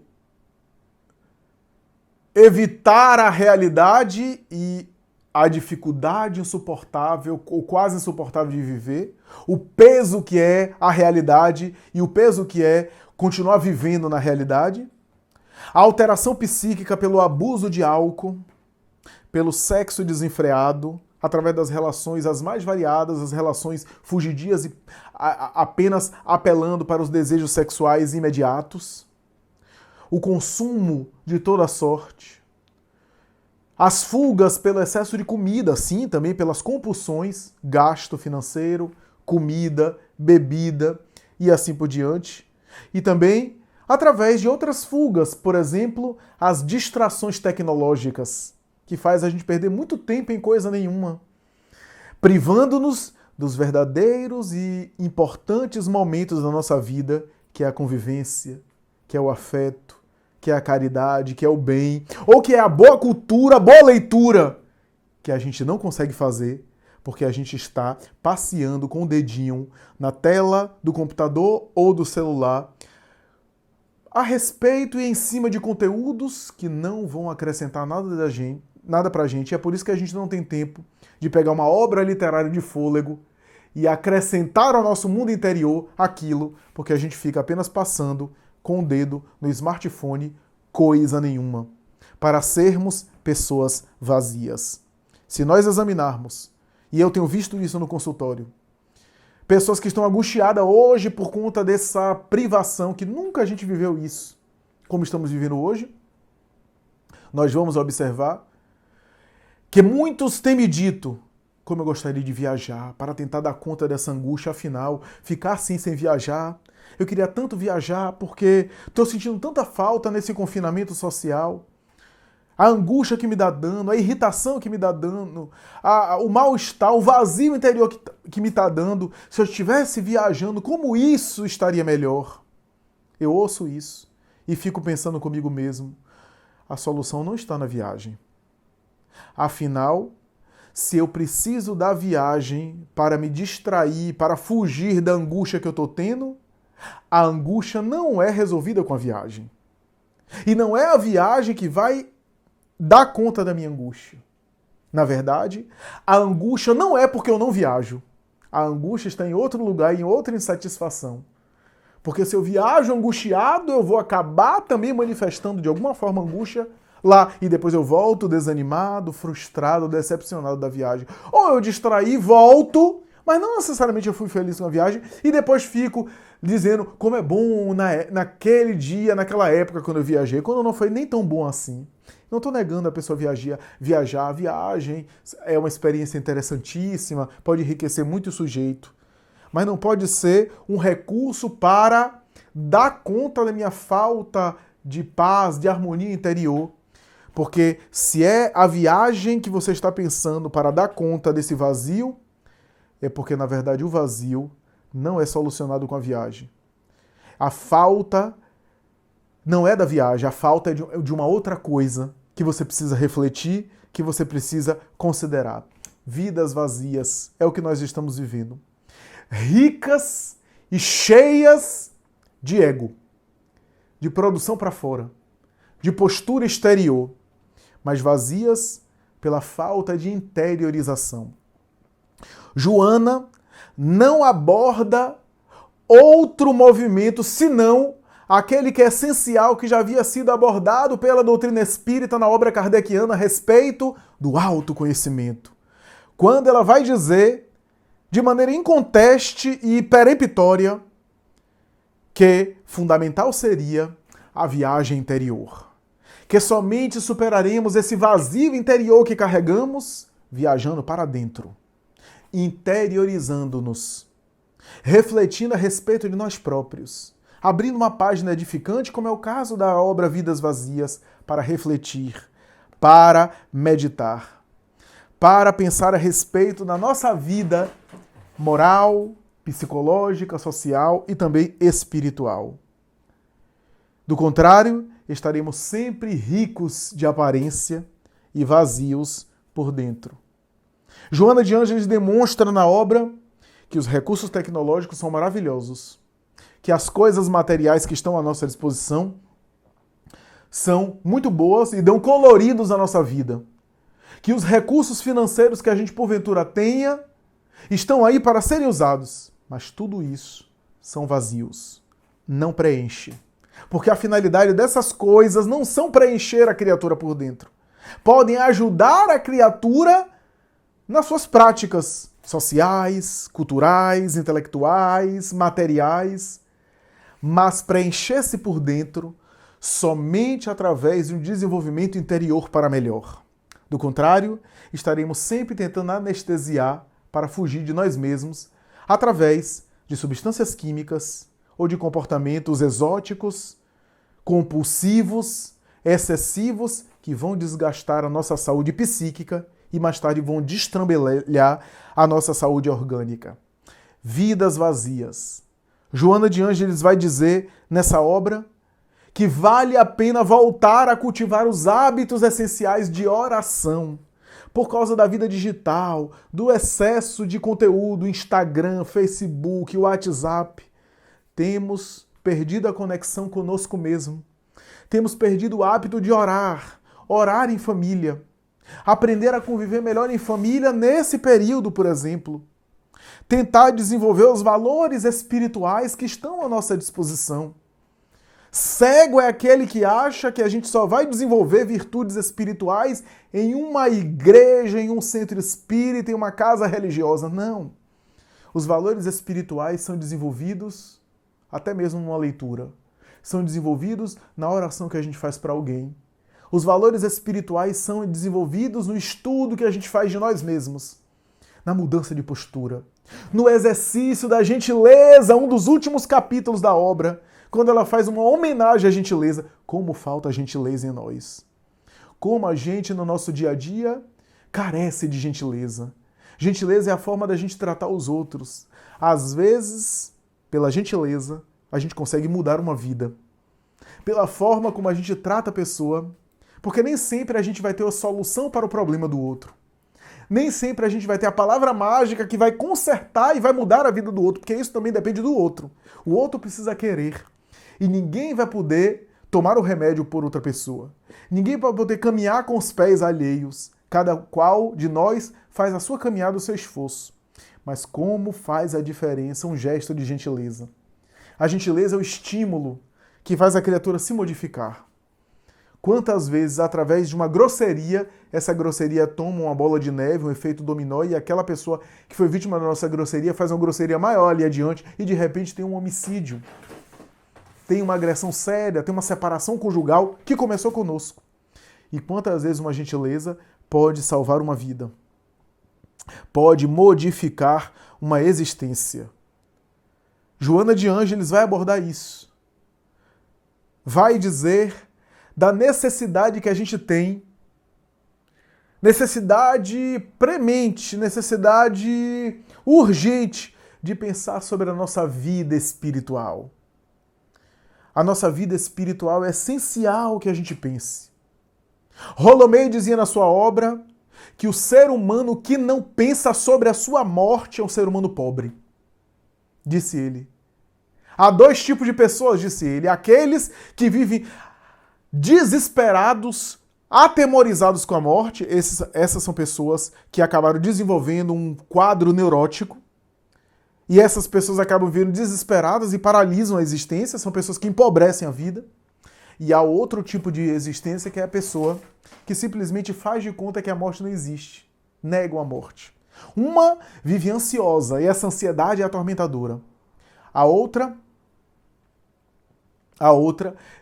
evitar a realidade e a dificuldade insuportável ou quase insuportável de viver, o peso que é a realidade e o peso que é continuar vivendo na realidade, a alteração psíquica pelo abuso de álcool, pelo sexo desenfreado, através das relações as mais variadas, as relações fugidias e apenas apelando para os desejos sexuais imediatos, o consumo de toda sorte, as fugas pelo excesso de comida, sim, também pelas compulsões, gasto financeiro, comida, bebida e assim por diante. E também através de outras fugas, por exemplo, as distrações tecnológicas, que faz a gente perder muito tempo em coisa nenhuma, privando-nos dos verdadeiros e importantes momentos da nossa vida, que é a convivência, que é o afeto, que é a caridade, que é o bem, ou que é a boa cultura, a boa leitura, que a gente não consegue fazer porque a gente está passeando com o dedinho na tela do computador ou do celular a respeito e em cima de conteúdos que não vão acrescentar nada pra gente. É por isso que a gente não tem tempo de pegar uma obra literária de fôlego e acrescentar ao nosso mundo interior aquilo, porque a gente fica apenas passando com o dedo no smartphone, coisa nenhuma, para sermos pessoas vazias. Se nós examinarmos, e eu tenho visto isso no consultório, pessoas que estão angustiadas hoje por conta dessa privação, que nunca a gente viveu isso, como estamos vivendo hoje, nós vamos observar que muitos têm me dito: como eu gostaria de viajar para tentar dar conta dessa angústia, afinal, ficar assim sem viajar. Eu queria tanto viajar porque estou sentindo tanta falta nesse confinamento social. A angústia que me dá dano, a irritação que me dá dano, o mal-estar, o vazio interior que me está dando. Se eu estivesse viajando, como isso estaria melhor? Eu ouço isso e fico pensando comigo mesmo: a solução não está na viagem. Afinal, se eu preciso da viagem para me distrair, para fugir da angústia que eu estou tendo, a angústia não é resolvida com a viagem. E não é a viagem que vai dar conta da minha angústia. Na verdade, a angústia não é porque eu não viajo. A angústia está em outro lugar, em outra insatisfação. Porque se eu viajo angustiado, eu vou acabar também manifestando de alguma forma angústia lá, e depois eu volto desanimado, frustrado, decepcionado da viagem. Ou eu distraí, volto, mas não necessariamente eu fui feliz com a viagem, e depois fico dizendo como é bom naquele dia, naquela época quando eu viajei, quando não foi nem tão bom assim. Não estou negando a pessoa viajar. A viagem é uma experiência interessantíssima, pode enriquecer muito o sujeito, mas não pode ser um recurso para dar conta da minha falta de paz, de harmonia interior. Porque se é a viagem que você está pensando para dar conta desse vazio, é porque, na verdade, o vazio não é solucionado com a viagem. A falta não é da viagem, a falta é de uma outra coisa que você precisa refletir, que você precisa considerar. Vidas vazias é o que nós estamos vivendo. Ricas e cheias de ego, de produção para fora, de postura exterior, mas vazias pela falta de interiorização. Joana não aborda outro movimento senão aquele que é essencial, que já havia sido abordado pela doutrina espírita na obra kardeciana a respeito do autoconhecimento. Quando ela vai dizer, de maneira inconteste e peremptória, que fundamental seria a viagem interior. Que somente superaremos esse vazio interior que carregamos viajando para dentro, interiorizando-nos, refletindo a respeito de nós próprios, abrindo uma página edificante, como é o caso da obra Vidas Vazias, para refletir, para meditar, para pensar a respeito da nossa vida moral, psicológica, social e também espiritual. Do contrário, estaremos sempre ricos de aparência e vazios por dentro. Joana de Ângeles demonstra na obra que os recursos tecnológicos são maravilhosos, que as coisas materiais que estão à nossa disposição são muito boas e dão coloridos à nossa vida, que os recursos financeiros que a gente porventura tenha estão aí para serem usados, mas tudo isso são vazios, não preenche. Porque a finalidade dessas coisas não são preencher a criatura por dentro. Podem ajudar a criatura nas suas práticas sociais, culturais, intelectuais, materiais, mas preencher-se por dentro somente através de um desenvolvimento interior para melhor. Do contrário, estaremos sempre tentando anestesiar para fugir de nós mesmos através de substâncias químicas ou de comportamentos exóticos, compulsivos, excessivos, que vão desgastar a nossa saúde psíquica e mais tarde vão destrambelhar a nossa saúde orgânica. Vidas vazias. Joana de Ângeles vai dizer nessa obra que vale a pena voltar a cultivar os hábitos essenciais de oração. Por causa da vida digital, do excesso de conteúdo, Instagram, Facebook, WhatsApp, temos perdido a conexão conosco mesmo. Temos perdido o hábito de orar em família, aprender a conviver melhor em família nesse período, por exemplo. Tentar desenvolver os valores espirituais que estão à nossa disposição. Cego é aquele que acha que a gente só vai desenvolver virtudes espirituais em uma igreja, em um centro espírita, em uma casa religiosa. Não. Os valores espirituais são desenvolvidos até mesmo numa leitura. São desenvolvidos na oração que a gente faz para alguém. Os valores espirituais são desenvolvidos no estudo que a gente faz de nós mesmos. Na mudança de postura. No exercício da gentileza, um dos últimos capítulos da obra, quando ela faz uma homenagem à gentileza. Como falta gentileza em nós. Como a gente, no nosso dia a dia, carece de gentileza. Gentileza é a forma da gente tratar os outros. Às vezes, pela gentileza, a gente consegue mudar uma vida. Pela forma como a gente trata a pessoa, porque nem sempre a gente vai ter a solução para o problema do outro. Nem sempre a gente vai ter a palavra mágica que vai consertar e vai mudar a vida do outro, porque isso também depende do outro. O outro precisa querer. E ninguém vai poder tomar o remédio por outra pessoa. Ninguém vai poder caminhar com os pés alheios. Cada qual de nós faz a sua caminhada, o seu esforço. Mas como faz a diferença um gesto de gentileza? A gentileza é o estímulo que faz a criatura se modificar. Quantas vezes, através de uma grosseria, essa grosseria toma uma bola de neve, um efeito dominó, e aquela pessoa que foi vítima da nossa grosseria faz uma grosseria maior ali adiante e de repente tem um homicídio. Tem uma agressão séria, tem uma separação conjugal que começou conosco. E quantas vezes uma gentileza pode salvar uma vida? Pode modificar uma existência. Joana de Ângeles vai abordar isso. Vai dizer da necessidade que a gente tem, necessidade premente, necessidade urgente de pensar sobre a nossa vida espiritual. A nossa vida espiritual é essencial que a gente pense. Rolomei dizia na sua obra que o ser humano que não pensa sobre a sua morte é um ser humano pobre. Disse ele. Há dois tipos de pessoas, disse ele. Aqueles que vivem desesperados, atemorizados com a morte. Essas são pessoas que acabaram desenvolvendo um quadro neurótico. E essas pessoas acabam vivendo desesperadas e paralisam a existência. São pessoas que empobrecem a vida. E há outro tipo de existência que é a pessoa que simplesmente faz de conta que a morte não existe. Negam a morte. Uma vive ansiosa e essa ansiedade é atormentadora. A outra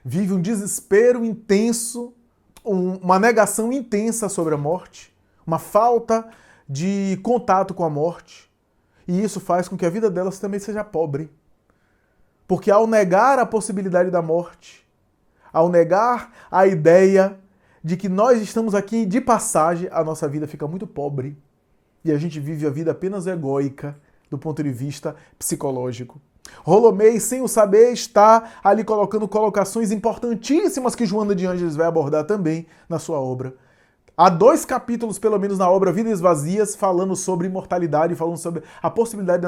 vive um desespero intenso, uma negação intensa sobre a morte, uma falta de contato com a morte. E isso faz com que a vida delas também seja pobre. Porque ao negar a possibilidade da morte, ao negar a ideia de que nós estamos aqui de passagem, a nossa vida fica muito pobre. E a gente vive a vida apenas egóica, do ponto de vista psicológico. Rolomei, sem o saber, está ali colocando colocações importantíssimas que Joana de Ângeles vai abordar também na sua obra. Há 2 capítulos, pelo menos, na obra Vidas Vazias, falando sobre imortalidade, falando sobre a possibilidade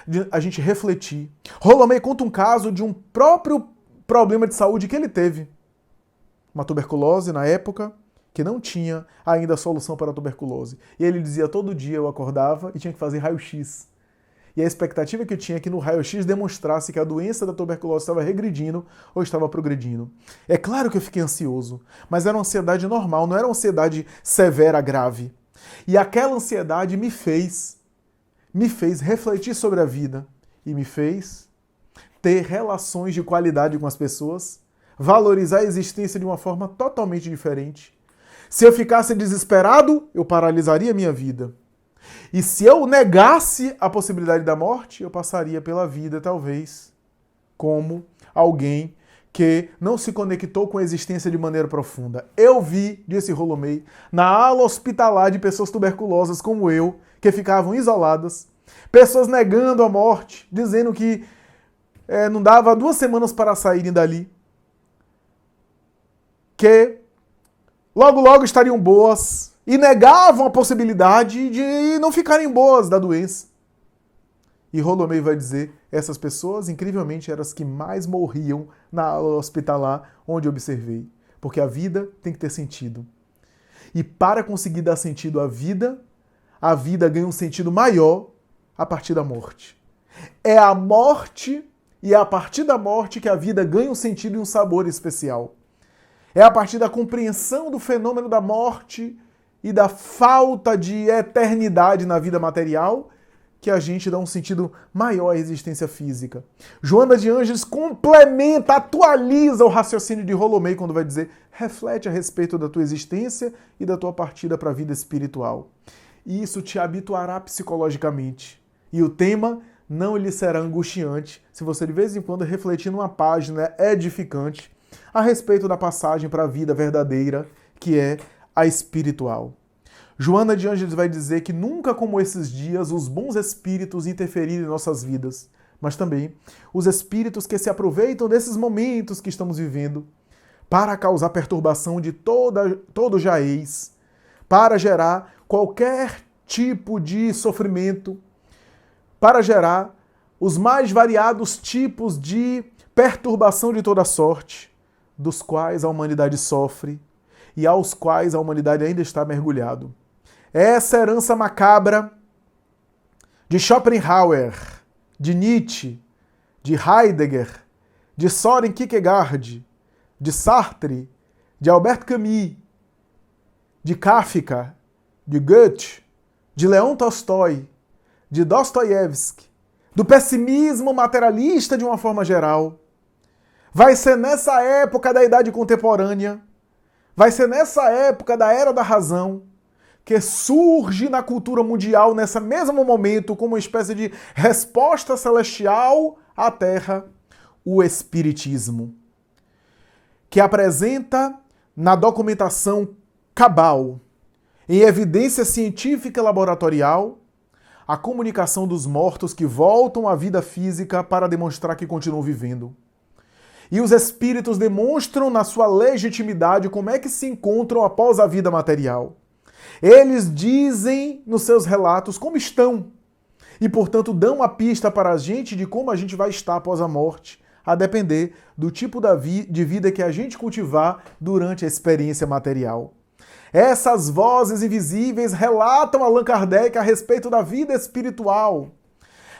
de a gente refletir. Rolomei conta um caso de um próprio problema de saúde que ele teve. Uma tuberculose na época, que não tinha ainda solução para a tuberculose. E ele dizia, todo dia eu acordava e tinha que fazer raio-x. E a expectativa que eu tinha é que no raio-x demonstrasse que a doença da tuberculose estava regredindo ou estava progredindo. É claro que eu fiquei ansioso, mas era uma ansiedade normal, não era uma ansiedade severa, grave. E aquela ansiedade me fez refletir sobre a vida e me fez ter relações de qualidade com as pessoas, valorizar a existência de uma forma totalmente diferente. Se eu ficasse desesperado, eu paralisaria a minha vida. E se eu negasse a possibilidade da morte, eu passaria pela vida, talvez, como alguém que não se conectou com a existência de maneira profunda. Eu vi, disse Rolomei, na ala hospitalar de pessoas tuberculosas como eu, que ficavam isoladas, pessoas negando a morte, dizendo que não dava 2 semanas para saírem dali, que logo estariam boas, e negavam a possibilidade de não ficarem boas da doença. E Rolomei vai dizer, essas pessoas, incrivelmente, eram as que mais morriam na ala hospitalar onde observei. Porque a vida tem que ter sentido. E para conseguir dar sentido à vida ganha um sentido maior a partir da morte. É a morte e é a partir da morte que a vida ganha um sentido e um sabor especial. É a partir da compreensão do fenômeno da morte e da falta de eternidade na vida material que a gente dá um sentido maior à existência física. Joana de Ângeles complementa, atualiza o raciocínio de Rolomei quando vai dizer, reflete a respeito da tua existência e da tua partida para a vida espiritual. E isso te habituará psicologicamente. E o tema não lhe será angustiante se você de vez em quando refletir numa página edificante a respeito da passagem para a vida verdadeira, que é a espiritual. Joana de Ângeles vai dizer que nunca como esses dias os bons espíritos interferiram em nossas vidas, mas também os espíritos que se aproveitam desses momentos que estamos vivendo para causar perturbação de todo jaez, para gerar qualquer tipo de sofrimento, para gerar os mais variados tipos de perturbação de toda sorte, dos quais a humanidade sofre e aos quais a humanidade ainda está mergulhado. Essa herança macabra de Schopenhauer, de Nietzsche, de Heidegger, de Soren Kierkegaard, de Sartre, de Albert Camus, de Kafka, de Goethe, de Leon Tolstói, de Dostoiévski, do pessimismo materialista de uma forma geral. Vai ser nessa época da Idade Contemporânea, vai ser nessa época da Era da Razão, que surge na cultura mundial, nesse mesmo momento, como uma espécie de resposta celestial à Terra, o Espiritismo, que apresenta na documentação cabal, em evidência científica laboratorial, a comunicação dos mortos que voltam à vida física para demonstrar que continuam vivendo. E os espíritos demonstram na sua legitimidade como é que se encontram após a vida material. Eles dizem nos seus relatos como estão e, portanto, dão a pista para a gente de como a gente vai estar após a morte, a depender do tipo de vida que a gente cultivar durante a experiência material. Essas vozes invisíveis relatam Allan Kardec a respeito da vida espiritual.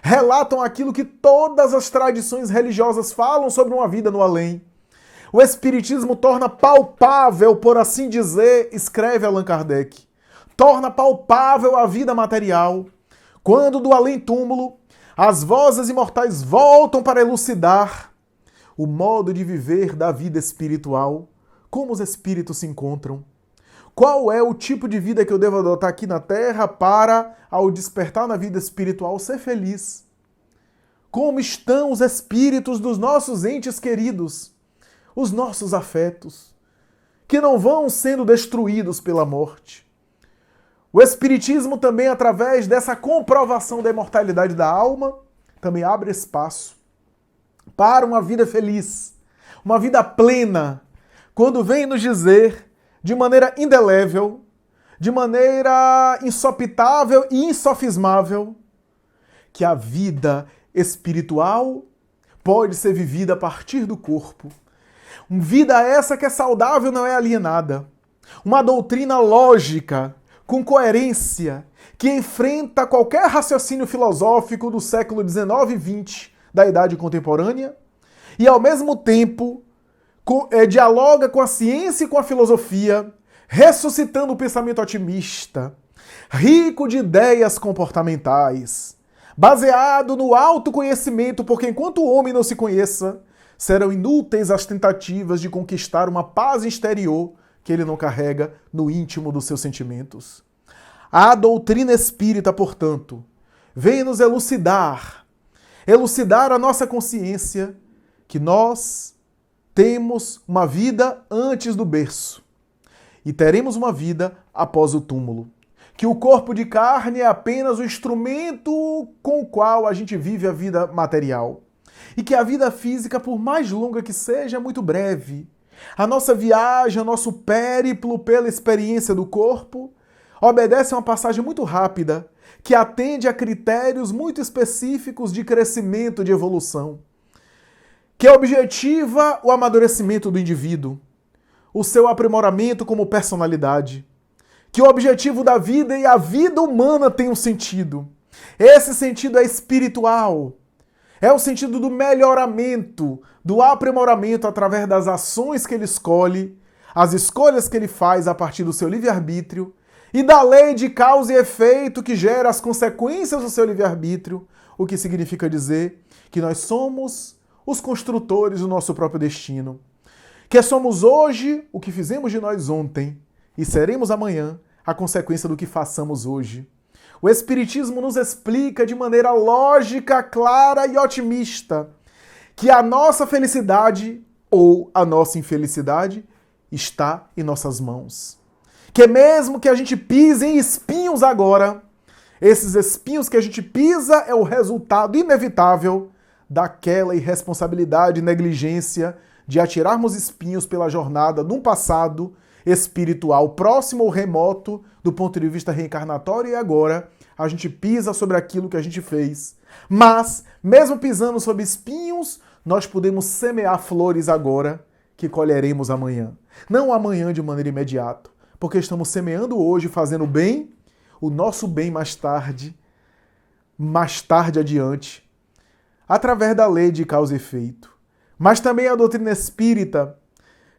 Relatam aquilo que todas as tradições religiosas falam sobre uma vida no além. O Espiritismo torna palpável, por assim dizer, escreve Allan Kardec, torna palpável a vida material, quando do além-túmulo as vozes imortais voltam para elucidar o modo de viver da vida espiritual, como os espíritos se encontram. Qual é o tipo de vida que eu devo adotar aqui na Terra para, ao despertar na vida espiritual, ser feliz? Como estão os espíritos dos nossos entes queridos, os nossos afetos, que não vão sendo destruídos pela morte? O Espiritismo também, através dessa comprovação da imortalidade da alma, também abre espaço para uma vida feliz, uma vida plena, quando vem nos dizer, de maneira indelével, de maneira insopitável e insofismável, que a vida espiritual pode ser vivida a partir do corpo. Uma vida essa que é saudável, não é alienada. Uma doutrina lógica, com coerência, que enfrenta qualquer raciocínio filosófico do século XIX e XX da idade contemporânea e, ao mesmo tempo, dialoga com a ciência e com a filosofia, ressuscitando o pensamento otimista, rico de ideias comportamentais, baseado no autoconhecimento, porque enquanto o homem não se conheça, serão inúteis as tentativas de conquistar uma paz exterior que ele não carrega no íntimo dos seus sentimentos. A doutrina espírita, portanto, vem nos elucidar a nossa consciência que nós temos uma vida antes do berço e teremos uma vida após o túmulo. Que o corpo de carne é apenas o instrumento com o qual a gente vive a vida material. E que a vida física, por mais longa que seja, é muito breve. A nossa viagem, o nosso périplo pela experiência do corpo, obedece a uma passagem muito rápida, que atende a critérios muito específicos de crescimento, de evolução, que objetiva o amadurecimento do indivíduo, o seu aprimoramento como personalidade, que o objetivo da vida e a vida humana tem um sentido. Esse sentido é espiritual. É o sentido do melhoramento, do aprimoramento através das ações que ele escolhe, as escolhas que ele faz a partir do seu livre-arbítrio e da lei de causa e efeito que gera as consequências do seu livre-arbítrio, o que significa dizer que nós somos os construtores do nosso próprio destino, que somos hoje o que fizemos de nós ontem e seremos amanhã a consequência do que façamos hoje. O Espiritismo nos explica de maneira lógica, clara e otimista que a nossa felicidade ou a nossa infelicidade está em nossas mãos. Que mesmo que a gente pise em espinhos agora, esses espinhos que a gente pisa é o resultado inevitável daquela irresponsabilidade e negligência de atirarmos espinhos pela jornada num passado espiritual próximo ou remoto do ponto de vista reencarnatório, e agora a gente pisa sobre aquilo que a gente fez. Mas, mesmo pisando sobre espinhos, nós podemos semear flores agora que colheremos amanhã. Não amanhã de maneira imediata, porque estamos semeando hoje, fazendo bem, o nosso bem mais tarde adiante, através da lei de causa e efeito. Mas também a doutrina espírita,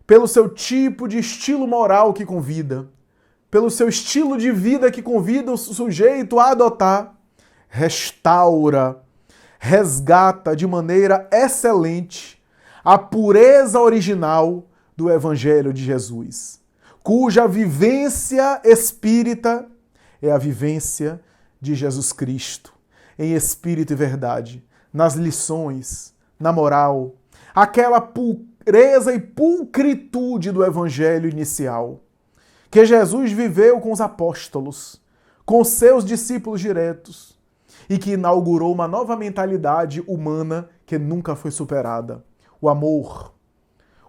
pelo seu tipo de estilo moral que convida, pelo seu estilo de vida que convida o sujeito a adotar, restaura, resgata de maneira excelente a pureza original do Evangelho de Jesus, cuja vivência espírita é a vivência de Jesus Cristo, em espírito e verdade, nas lições, na moral, aquela pureza e pulcritude do Evangelho inicial, que Jesus viveu com os apóstolos, com seus discípulos diretos, e que inaugurou uma nova mentalidade humana que nunca foi superada. O amor,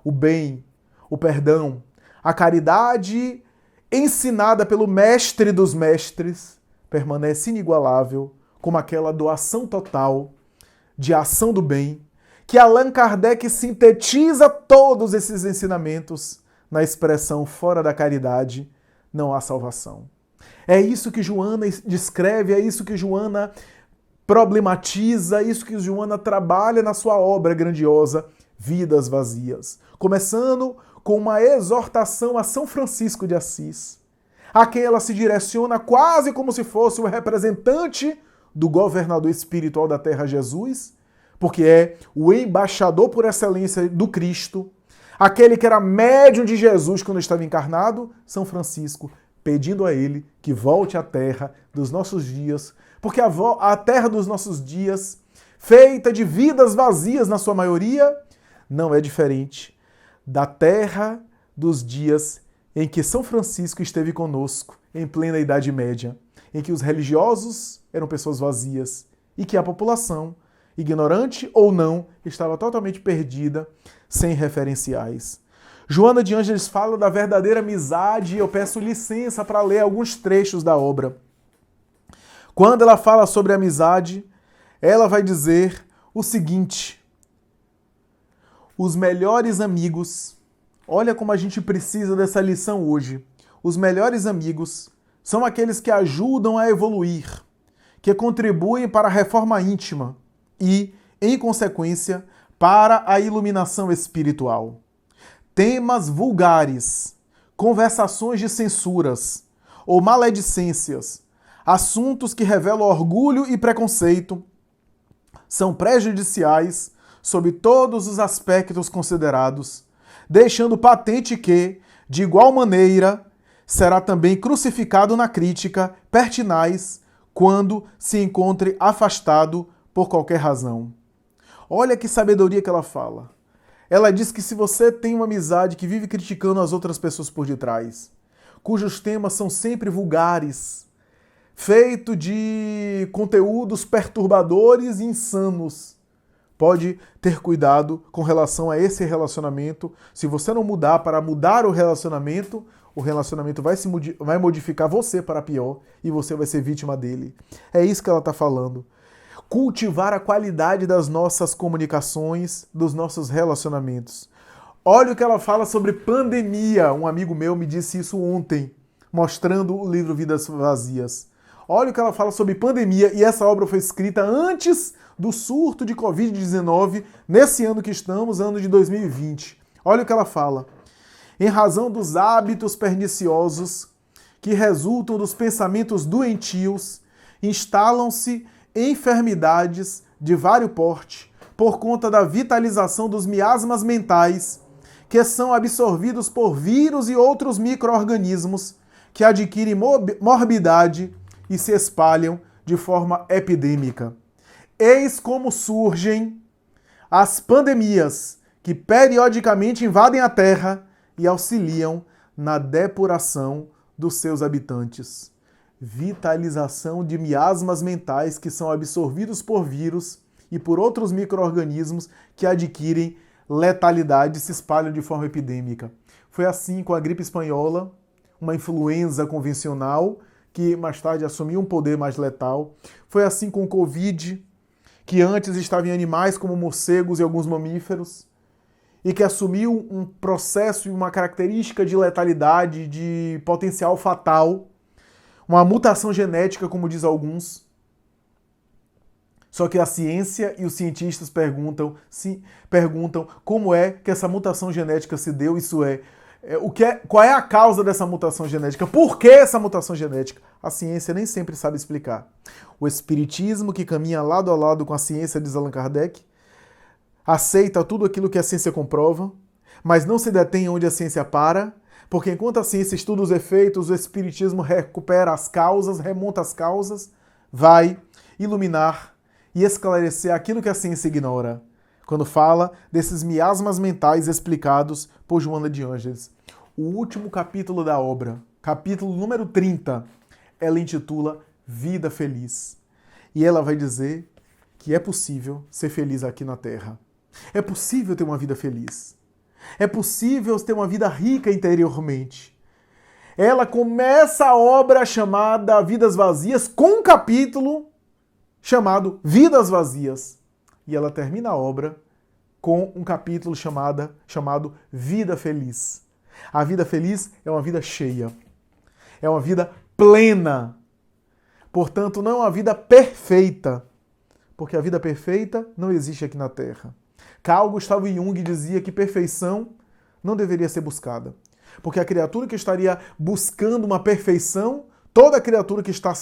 o bem, o perdão, a caridade ensinada pelo mestre dos mestres permanece inigualável, como aquela doação total de ação do bem, que Allan Kardec sintetiza todos esses ensinamentos na expressão fora da caridade não há salvação. É isso que Joana descreve, é isso que Joana problematiza, é isso que Joana trabalha na sua obra grandiosa, Vidas Vazias. Começando com uma exortação a São Francisco de Assis, a quem ela se direciona quase como se fosse o representante do governador espiritual da terra, Jesus, porque é o embaixador por excelência do Cristo, aquele que era médium de Jesus quando estava encarnado, São Francisco, pedindo a ele que volte à terra dos nossos dias, porque a terra dos nossos dias, feita de vidas vazias na sua maioria, não é diferente da terra dos dias em que São Francisco esteve conosco em plena Idade Média, em que os religiosos eram pessoas vazias e que a população, ignorante ou não, estava totalmente perdida, sem referenciais. Joana de Ângeles fala da verdadeira amizade e eu peço licença para ler alguns trechos da obra. Quando ela fala sobre amizade, ela vai dizer o seguinte: os melhores amigos, olha como a gente precisa dessa lição hoje. Os melhores amigos são aqueles que ajudam a evoluir, que contribuem para a reforma íntima e, em consequência, para a iluminação espiritual. Temas vulgares, conversações de censuras ou maledicências, assuntos que revelam orgulho e preconceito, são prejudiciais sob todos os aspectos considerados, deixando patente que, de igual maneira, será também crucificado na crítica pertinaz quando se encontre afastado por qualquer razão. Olha que sabedoria que ela fala. Ela diz que se você tem uma amizade que vive criticando as outras pessoas por detrás, cujos temas são sempre vulgares, feito de conteúdos perturbadores e insanos, pode ter cuidado com relação a esse relacionamento. Se você não mudar para mudar o relacionamento vai modificar você para pior e você vai ser vítima dele. É isso que ela está falando. Cultivar a qualidade das nossas comunicações, dos nossos relacionamentos. Olha o que ela fala sobre pandemia. Um amigo meu me disse isso ontem, mostrando o livro Vidas Vazias. Olha o que ela fala sobre pandemia, e essa obra foi escrita antes do surto de Covid-19, nesse ano que estamos, ano de 2020. Olha o que ela fala. Em razão dos hábitos perniciosos que resultam dos pensamentos doentios, instalam-se enfermidades de vário porte por conta da vitalização dos miasmas mentais que são absorvidos por vírus e outros micro-organismos que adquirem morbidade e se espalham de forma epidêmica. Eis como surgem as pandemias que periodicamente invadem a Terra e auxiliam na depuração dos seus habitantes. Vitalização de miasmas mentais que são absorvidos por vírus e por outros micro-organismos que adquirem letalidade e se espalham de forma epidêmica. Foi assim com a gripe espanhola, uma influenza convencional que mais tarde assumiu um poder mais letal. Foi assim com o Covid, que antes estava em animais como morcegos e alguns mamíferos, e que assumiu um processo e uma característica de letalidade, de potencial fatal, uma mutação genética, como diz alguns. Só que a ciência e os cientistas perguntam como é que essa mutação genética se deu, qual é a causa dessa mutação genética? Por que essa mutação genética? A ciência nem sempre sabe explicar. O espiritismo, que caminha lado a lado com a ciência, diz Allan Kardec, aceita tudo aquilo que a ciência comprova, mas não se detém onde a ciência para, porque enquanto a ciência estuda os efeitos, o espiritismo recupera as causas, remonta as causas, vai iluminar e esclarecer aquilo que a ciência ignora, quando fala desses miasmas mentais explicados por Joana de Ângeles. O último capítulo da obra, capítulo número 30, ela intitula Vida Feliz. E ela vai dizer que é possível ser feliz aqui na Terra. É possível ter uma vida feliz. É possível ter uma vida rica interiormente. Ela começa a obra chamada Vidas Vazias com um capítulo chamado Vidas Vazias. E ela termina a obra com um capítulo chamado Vida Feliz. A vida feliz é uma vida cheia. É uma vida plena. Portanto, não é uma vida perfeita. Porque a vida perfeita não existe aqui na Terra. Carl Gustav Jung dizia que perfeição não deveria ser buscada. Porque a criatura que estaria buscando uma perfeição, toda criatura que está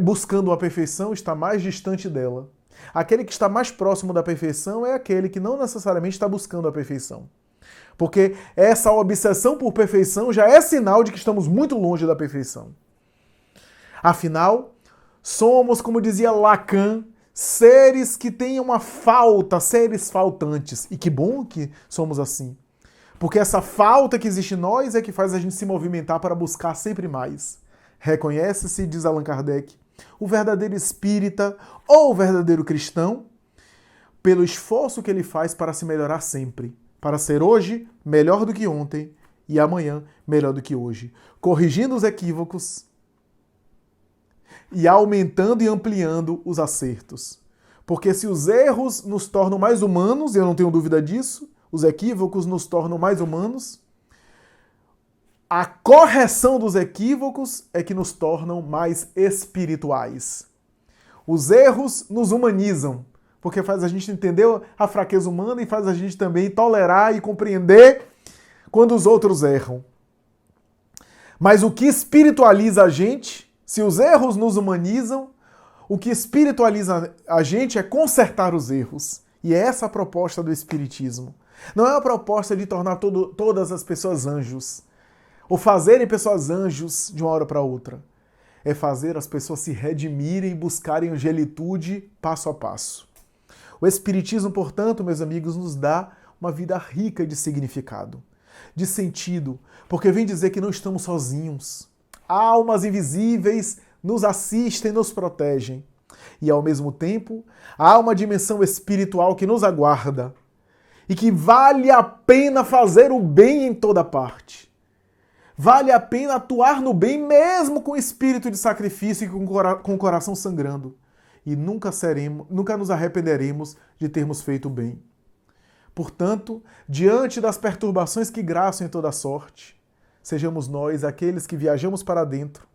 buscando uma perfeição está mais distante dela. Aquele que está mais próximo da perfeição é aquele que não necessariamente está buscando a perfeição. Porque essa obsessão por perfeição já é sinal de que estamos muito longe da perfeição. Afinal, somos, como dizia Lacan, seres que têm uma falta, seres faltantes. E que bom que somos assim. Porque essa falta que existe em nós é que faz a gente se movimentar para buscar sempre mais. Reconhece-se, diz Allan Kardec, o verdadeiro espírita ou o verdadeiro cristão pelo esforço que ele faz para se melhorar sempre, para ser hoje melhor do que ontem e amanhã melhor do que hoje, corrigindo os equívocos e aumentando e ampliando os acertos. Porque se os erros nos tornam mais humanos, e eu não tenho dúvida disso, os equívocos nos tornam mais humanos, a correção dos equívocos é que nos tornam mais espirituais. Os erros nos humanizam, porque faz a gente entender a fraqueza humana e faz a gente também tolerar e compreender quando os outros erram. Mas o que espiritualiza a gente, se os erros nos humanizam, o que espiritualiza a gente é consertar os erros. E é essa a proposta do Espiritismo. Não é a proposta de tornar todas as pessoas anjos, ou fazerem pessoas anjos de uma hora para outra. É fazer as pessoas se redimirem e buscarem angelitude passo a passo. O Espiritismo, portanto, meus amigos, nos dá uma vida rica de significado, de sentido, porque vem dizer que não estamos sozinhos. Almas invisíveis nos assistem, nos protegem. E, ao mesmo tempo, há uma dimensão espiritual que nos aguarda e que vale a pena fazer o bem em toda parte. Vale a pena atuar no bem mesmo com espírito de sacrifício e com o coração sangrando. E nunca nos arrependeremos de termos feito o bem. Portanto, diante das perturbações que graçam em toda sorte, sejamos nós aqueles que viajamos para dentro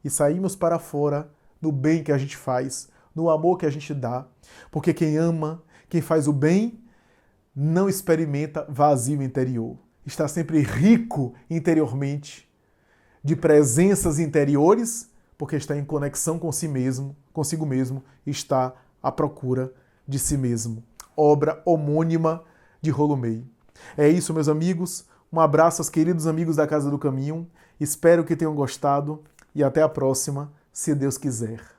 e saímos para fora no bem que a gente faz, no amor que a gente dá. Porque quem ama, quem faz o bem, não experimenta vazio interior. Está sempre rico interiormente, de presenças interiores, porque está em conexão com si mesmo, consigo mesmo, e está à procura de si mesmo. Obra homônima de Rollo May. É isso, meus amigos. Um abraço aos queridos amigos da Casa do Caminho. Espero que tenham gostado e até a próxima, se Deus quiser.